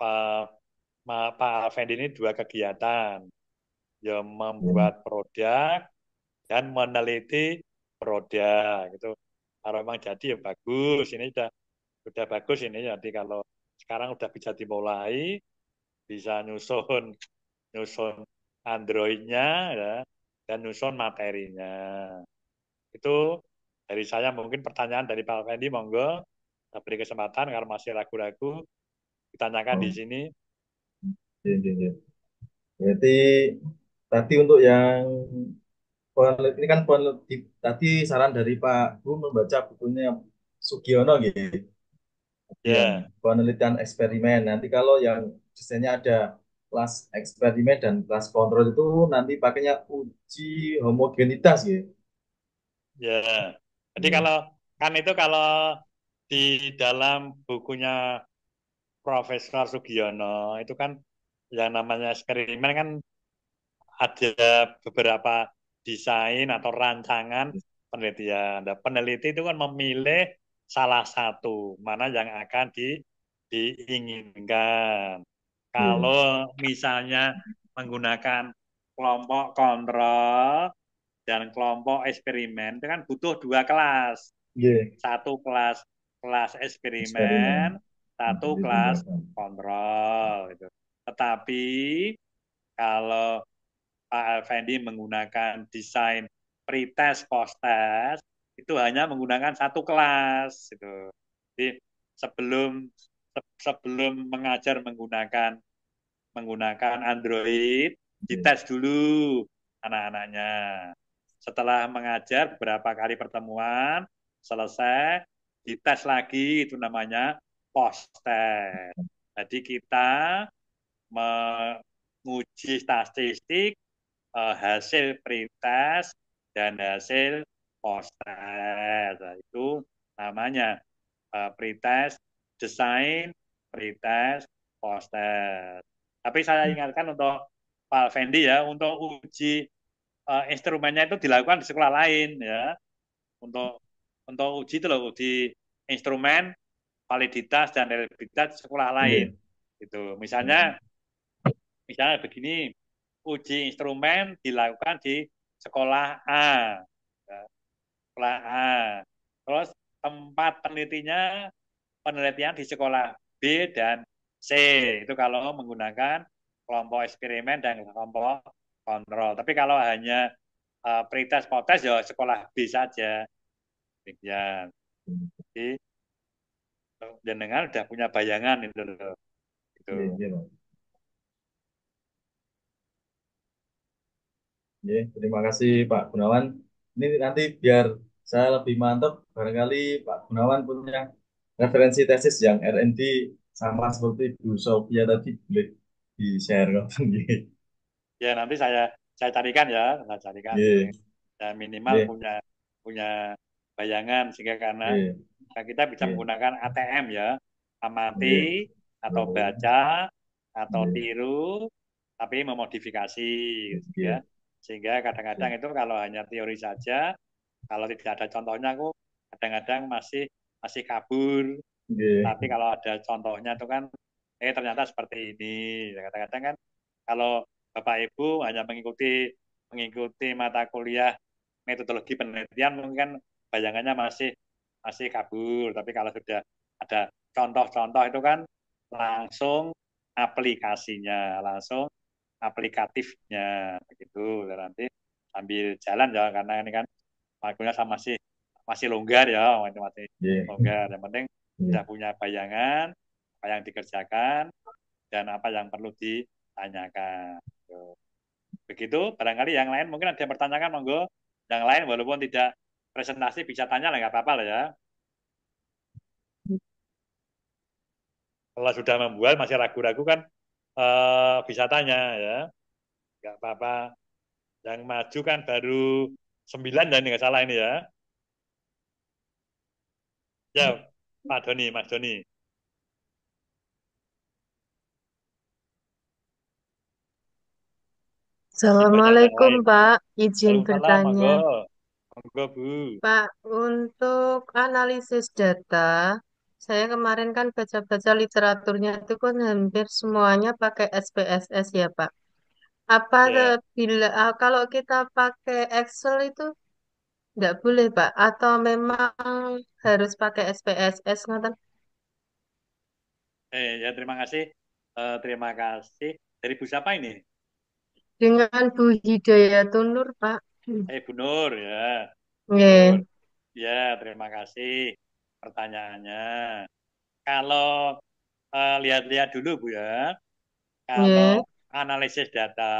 Pak Effendi ini 2 kegiatan. Ya membuat produk dan meneliti produk gitu. Kalau memang jadi ya bagus. Ini sudah bagus ini. Jadi kalau sekarang udah bisa dimulai, bisa nyusun nyusun Android-nya ya, dan nyusun materinya. Itu dari saya, mungkin pertanyaan dari Pak Fendi, monggo saya beri kesempatan kalau masih ragu-ragu ditanyakan di Oh. sini. Oke, oke, oke. Berarti tadi untuk yang peneliti ini kan peneliti, tadi saran dari Pak Bu membaca bukunya Sugiono gitu. Yang Ya, penelitian eksperimen. Nanti kalau yang desainnya ada kelas eksperimen dan kelas kontrol itu nanti pakainya uji homogenitas gitu. ya. Jadi Iya. kalau kan itu kalau di dalam bukunya Profesor Sugiono itu kan yang namanya eksperimen kan ada beberapa desain atau rancangan penelitian. Nah, peneliti itu kan memilih salah satu mana yang akan diinginkan. Iya. Kalau misalnya menggunakan kelompok kontrol dan kelompok eksperimen itu kan butuh 2 kelas. Iya. Satu kelas kelas Eksperimen. eksperimen, satu Nanti kelas tinggalkan. kontrol gitu. Tetapi kalau Pak Effendi menggunakan desain pretest post-test itu hanya menggunakan satu kelas gitu. Jadi sebelum sebelum mengajar menggunakan Android, Iya. dites dulu anak-anaknya. Setelah mengajar beberapa kali pertemuan, selesai, dites lagi, itu namanya post-test. Jadi kita menguji statistik hasil pretest dan hasil post-test. Nah, itu namanya pretest desain, pretest, post-test. Tapi saya ingatkan untuk Pak Fendi ya, untuk uji instrumennya itu dilakukan di sekolah lain ya. Untuk uji itu loh, uji instrumen, validitas dan reliabilitas di sekolah lain. Iya. Gitu. Misalnya begini, uji instrumen dilakukan di sekolah A. Ya, sekolah A. Terus tempat penelitian di sekolah B dan C. Itu kalau menggunakan kelompok eksperimen dan kelompok kontrol. Tapi kalau hanya prioritas potes ya sekolah B saja. Demikian. Jadi jenengan udah punya bayangan itu loh. Gitu. Iya, iya, Pak. Iya, terima kasih Pak Gunawan. Ini nanti biar saya lebih mantap, barangkali Pak Gunawan punya referensi tesis yang R&D sama seperti Bu Sofia tadi, boleh di-share kan? Ya nanti saya carikan ya, saya carikan. Iya, Dan minimal iya, punya bayangan sehingga karena iya, kita bisa iya, menggunakan ATM ya, amati iya, atau oh, baca atau iya, tiru, tapi memodifikasi iya, ya. Sehingga kadang-kadang itu kalau hanya teori saja, kalau tidak ada contohnya aku kadang-kadang masih masih kabur. iya, Tapi kalau ada contohnya itu kan, ternyata seperti ini. Kadang-kadang kan kalau Bapak Ibu hanya mengikuti mengikuti mata kuliah metodologi penelitian mungkin kan bayangannya masih masih kabur. Tapi kalau sudah ada contoh-contoh itu kan langsung aplikasinya, langsung aplikatifnya begitu. Dan nanti sambil jalan ya karena ini kan waktunya sama masih masih longgar ya, masih iya, longgar. Yang penting iya. sudah punya bayangan apa yang dikerjakan dan apa yang perlu ditanyakan. Begitu, barangkali yang lain mungkin ada yang pertanyakan, monggo. Yang lain walaupun tidak presentasi bisa tanya lah, nggak apa-apa lah ya. Kalau sudah membuat masih ragu-ragu kan bisa tanya ya, nggak apa-apa. Yang maju kan baru 9 dan nggak salah ini ya. Ya, Pak Doni, Mas Doni. Banyak yang Assalamualaikum lain. Pak, izin Waalaikumsalam, bertanya. monggo. Monggo, Bu. Pak, untuk analisis data, saya kemarin kan baca-baca literaturnya itu kan hampir semuanya pakai SPSS ya Pak. Apa Ya, kalau kita pakai Excel itu nggak boleh Pak? Atau memang harus pakai SPSS ngoten? ya terima kasih. Terima kasih. Dari Bu siapa ini? Dengan Bu Hidayatun Nur Pak. Bu Nur ya. Bu Nur. Nggih, Ya, terima kasih pertanyaannya. Kalau lihat-lihat dulu Bu ya, kalau nggih, analisis data,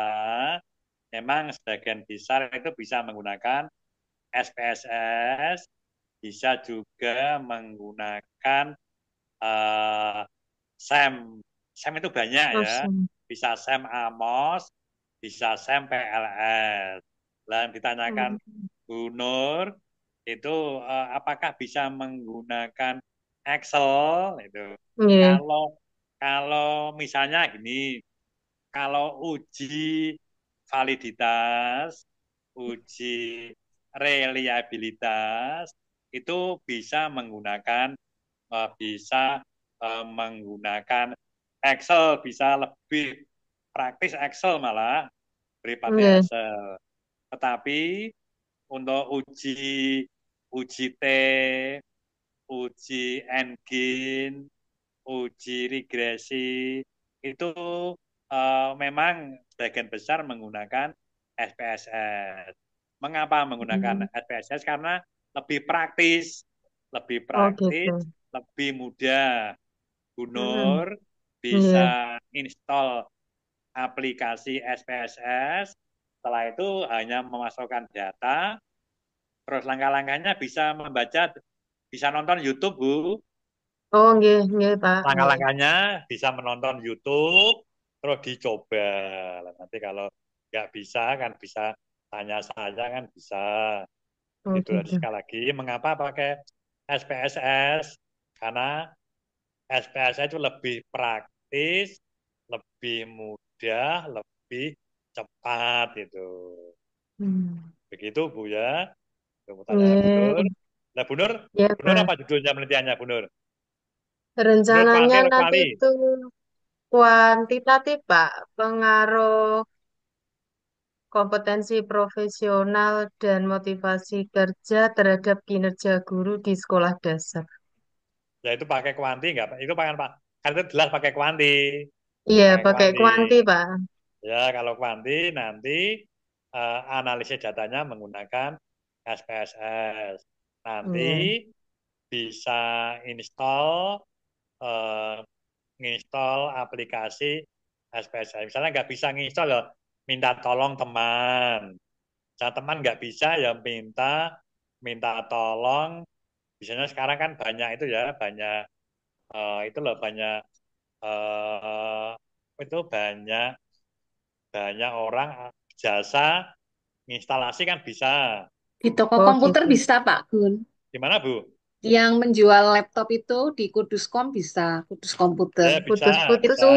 memang sebagian besar itu bisa menggunakan SPSS, bisa juga menggunakan eh, SEM. SEM itu banyak ya, langsung. bisa SEM AMOS, bisa SEM PLS. Dan ditanyakan Bu Nur, itu apakah bisa menggunakan Excel itu. Nggih, Kalau kalau misalnya gini, kalau uji validitas, uji reliabilitas itu bisa menggunakan Excel, bisa lebih praktis Excel malah daripada nggih, Excel. Tetapi untuk uji uji T, uji engine, uji regresi itu memang sebagian besar menggunakan SPSS. Mengapa menggunakan Hmm. SPSS? Karena lebih praktis, lebih Oh gitu. praktis, lebih mudah. Hmm. Gunur Nggih. bisa install aplikasi SPSS, setelah itu hanya memasukkan data, terus langkah-langkahnya bisa membaca, bisa nonton YouTube, Bu. Oh, nggih, nggih, Pak. Nggih. Langkah-langkahnya bisa menonton YouTube, terus dicoba. Nanti kalau nggak bisa kan bisa tanya saya kan bisa. Oh, Itu gitu. sekali lagi, mengapa pakai SPSS? Karena SPSS itu lebih praktis, lebih mudah, lebih cepat itu. Hmm. Begitu Bu ya. Itu pertanyaan Bu Nur. Nggih. Nah Bu Nur, Ya, Bu Nur Pak. apa judulnya penelitiannya Bu Nur? Bu Nur kuanti Rencananya atau nanti kuali? itu kuantitatif, Pak. Pengaruh kompetensi profesional dan motivasi kerja terhadap kinerja guru di sekolah dasar. Ya itu pakai kuanti nggak Pak? Itu pakai Pak. Kan itu jelas pakai kuanti. Iya, Pakai pakai kuanti. kuanti, Pak. Ya kalau kuanti nanti analisis datanya menggunakan SPSS. Nanti bisa install nginstall aplikasi SPSS. Misalnya nggak bisa nginstall ya minta tolong teman. Misalnya teman nggak bisa ya minta tolong. Biasanya sekarang kan banyak itu ya, banyak itu loh banyak eh, itu banyak orang jasa instalasi kan bisa. Di toko Oh komputer gitu. bisa, Pak Gun. Gimana Bu? Yang menjual laptop itu di Kuduskom bisa, Kudus Komputer. Ya bisa, Putus-putus bisa. Itu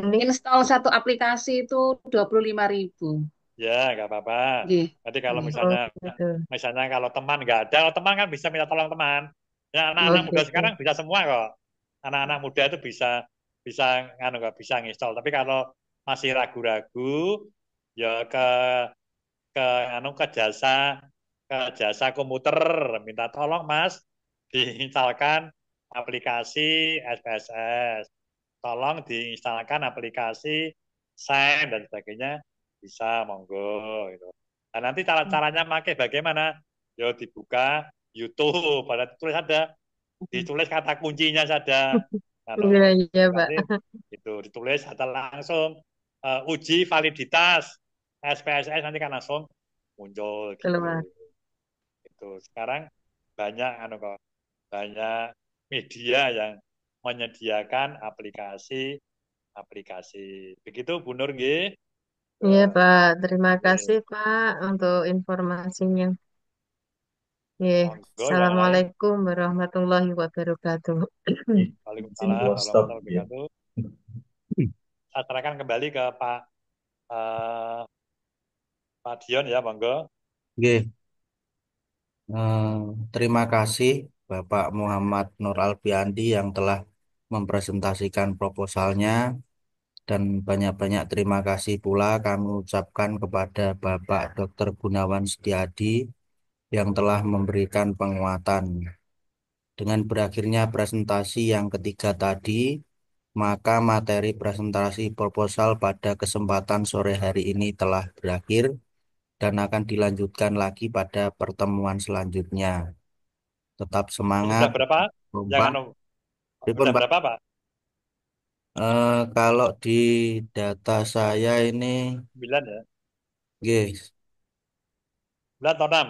ini. install satu aplikasi itu 25.000. Ya nggak apa-apa. Nggih, Jadi kalau nggih. Oh misalnya gitu. misalnya kalau teman nggak ada, kalau teman kan bisa minta tolong teman. Ya Oh anak-anak muda gitu. sekarang bisa semua kok. Anak-anak muda itu bisa bisa nggak bisa nginstal. Tapi kalau masih ragu-ragu, ya ke ke jasa komputer minta tolong Mas diinstalkan aplikasi SPSS. Tolong diinstalkan aplikasi Sign dan sebagainya bisa monggo gitu. Nah, nanti caranya pakai bagaimana? Yo dibuka YouTube, pada ditulis kata kuncinya saja. Iya Nah, iya Pak. nanti itu ditulis atau langsung uji validitas SPSS nanti kan langsung muncul gitu. Keluar. Itu sekarang banyak kok banyak media yang menyediakan aplikasi. Begitu Bu Nur nggih. Iya Eh, Pak. Terima kasih nggih. Pak untuk informasinya. Iya. Monggo yang lain. Assalamualaikum warahmatullahi wabarakatuh. Izin Waalaikumsalam close stop warahmatullahi ya. wabarakatuh. Saya serahkan kembali ke eh, Pak Dion ya, monggo. Oke, terima kasih Bapak Muhammad Nur Alfiandi yang telah mempresentasikan proposalnya dan banyak-banyak terima kasih pula kami ucapkan kepada Bapak Dr. Gunawan Setiadi yang telah memberikan penguatan. Dengan berakhirnya presentasi yang ketiga tadi, maka materi presentasi proposal pada kesempatan sore hari ini telah berakhir dan akan dilanjutkan lagi pada pertemuan selanjutnya. Tetap semangat, Sudah berapa? Yang kompak. anu, Pripun, sudah Pak? berapa, Pak? Kalau di data saya ini, 9 ya. guys, 9 atau 6?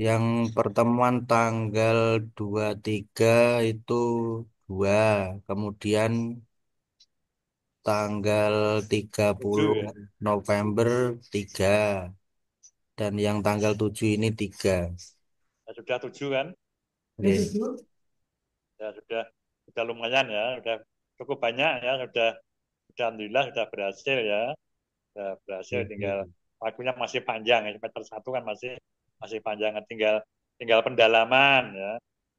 yang pertemuan tanggal 23 itu 2, kemudian tanggal 7 30 ya. November 3, dan yang tanggal 7 ini 3. Ya, sudah 7 kan? Oke. Ya sudah lumayan ya, sudah cukup banyak ya, sudah alhamdulillah sudah berhasil ya. Sudah berhasil, tinggal waktunya masih panjang ya, semester 1 kan masih panjang, tinggal pendalaman ya,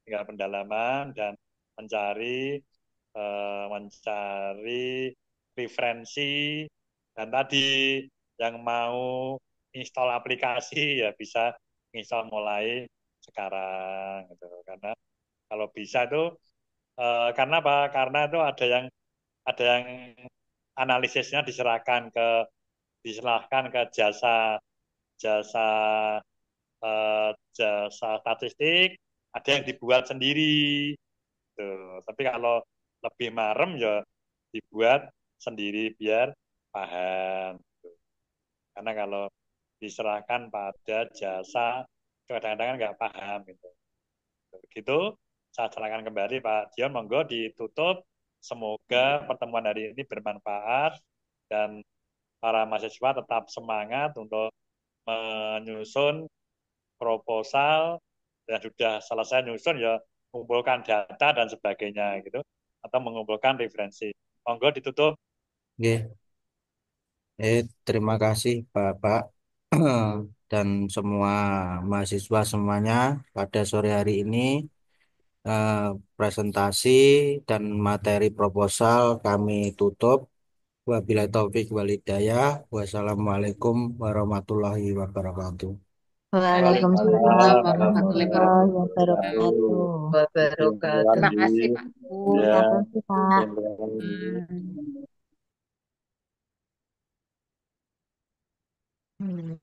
tinggal pendalaman dan mencari referensi, dan tadi yang mau install aplikasi ya bisa install mulai sekarang gitu. Karena kalau bisa tuh karena apa? Karena itu ada yang analisisnya diserahkan ke jasa jasa jasa statistik, ada yang dibuat sendiri. Tuh. Tapi kalau lebih marem ya dibuat sendiri biar paham. Tuh. Karena kalau diserahkan pada jasa kadang-kadang kan nggak paham gitu. Begitu, saya serahkan kembali Pak Dion, monggo ditutup. Semoga pertemuan hari ini bermanfaat dan para mahasiswa tetap semangat untuk menyusun proposal, dan sudah selesai nyusun ya mengumpulkan data dan sebagainya gitu, atau mengumpulkan referensi. Monggo ditutup. Oke. Terima kasih Bapak dan semua mahasiswa semuanya pada sore hari ini. eh, Presentasi dan materi proposal kami tutup. Wabillahi taufik walhidayah. Wassalamualaikum warahmatullahi wabarakatuh. Waalaikumsalam Waalaikumsalam Waalaikumsalam warahmatullahi warahmatullahi warahmatullahi wabarakatuh. wabarakatuh. Wabarakatuh. Terima kasih Lanjut. Pak Ya, Gun. Terima kasih Pak. lanjut. Hmm. Hmm.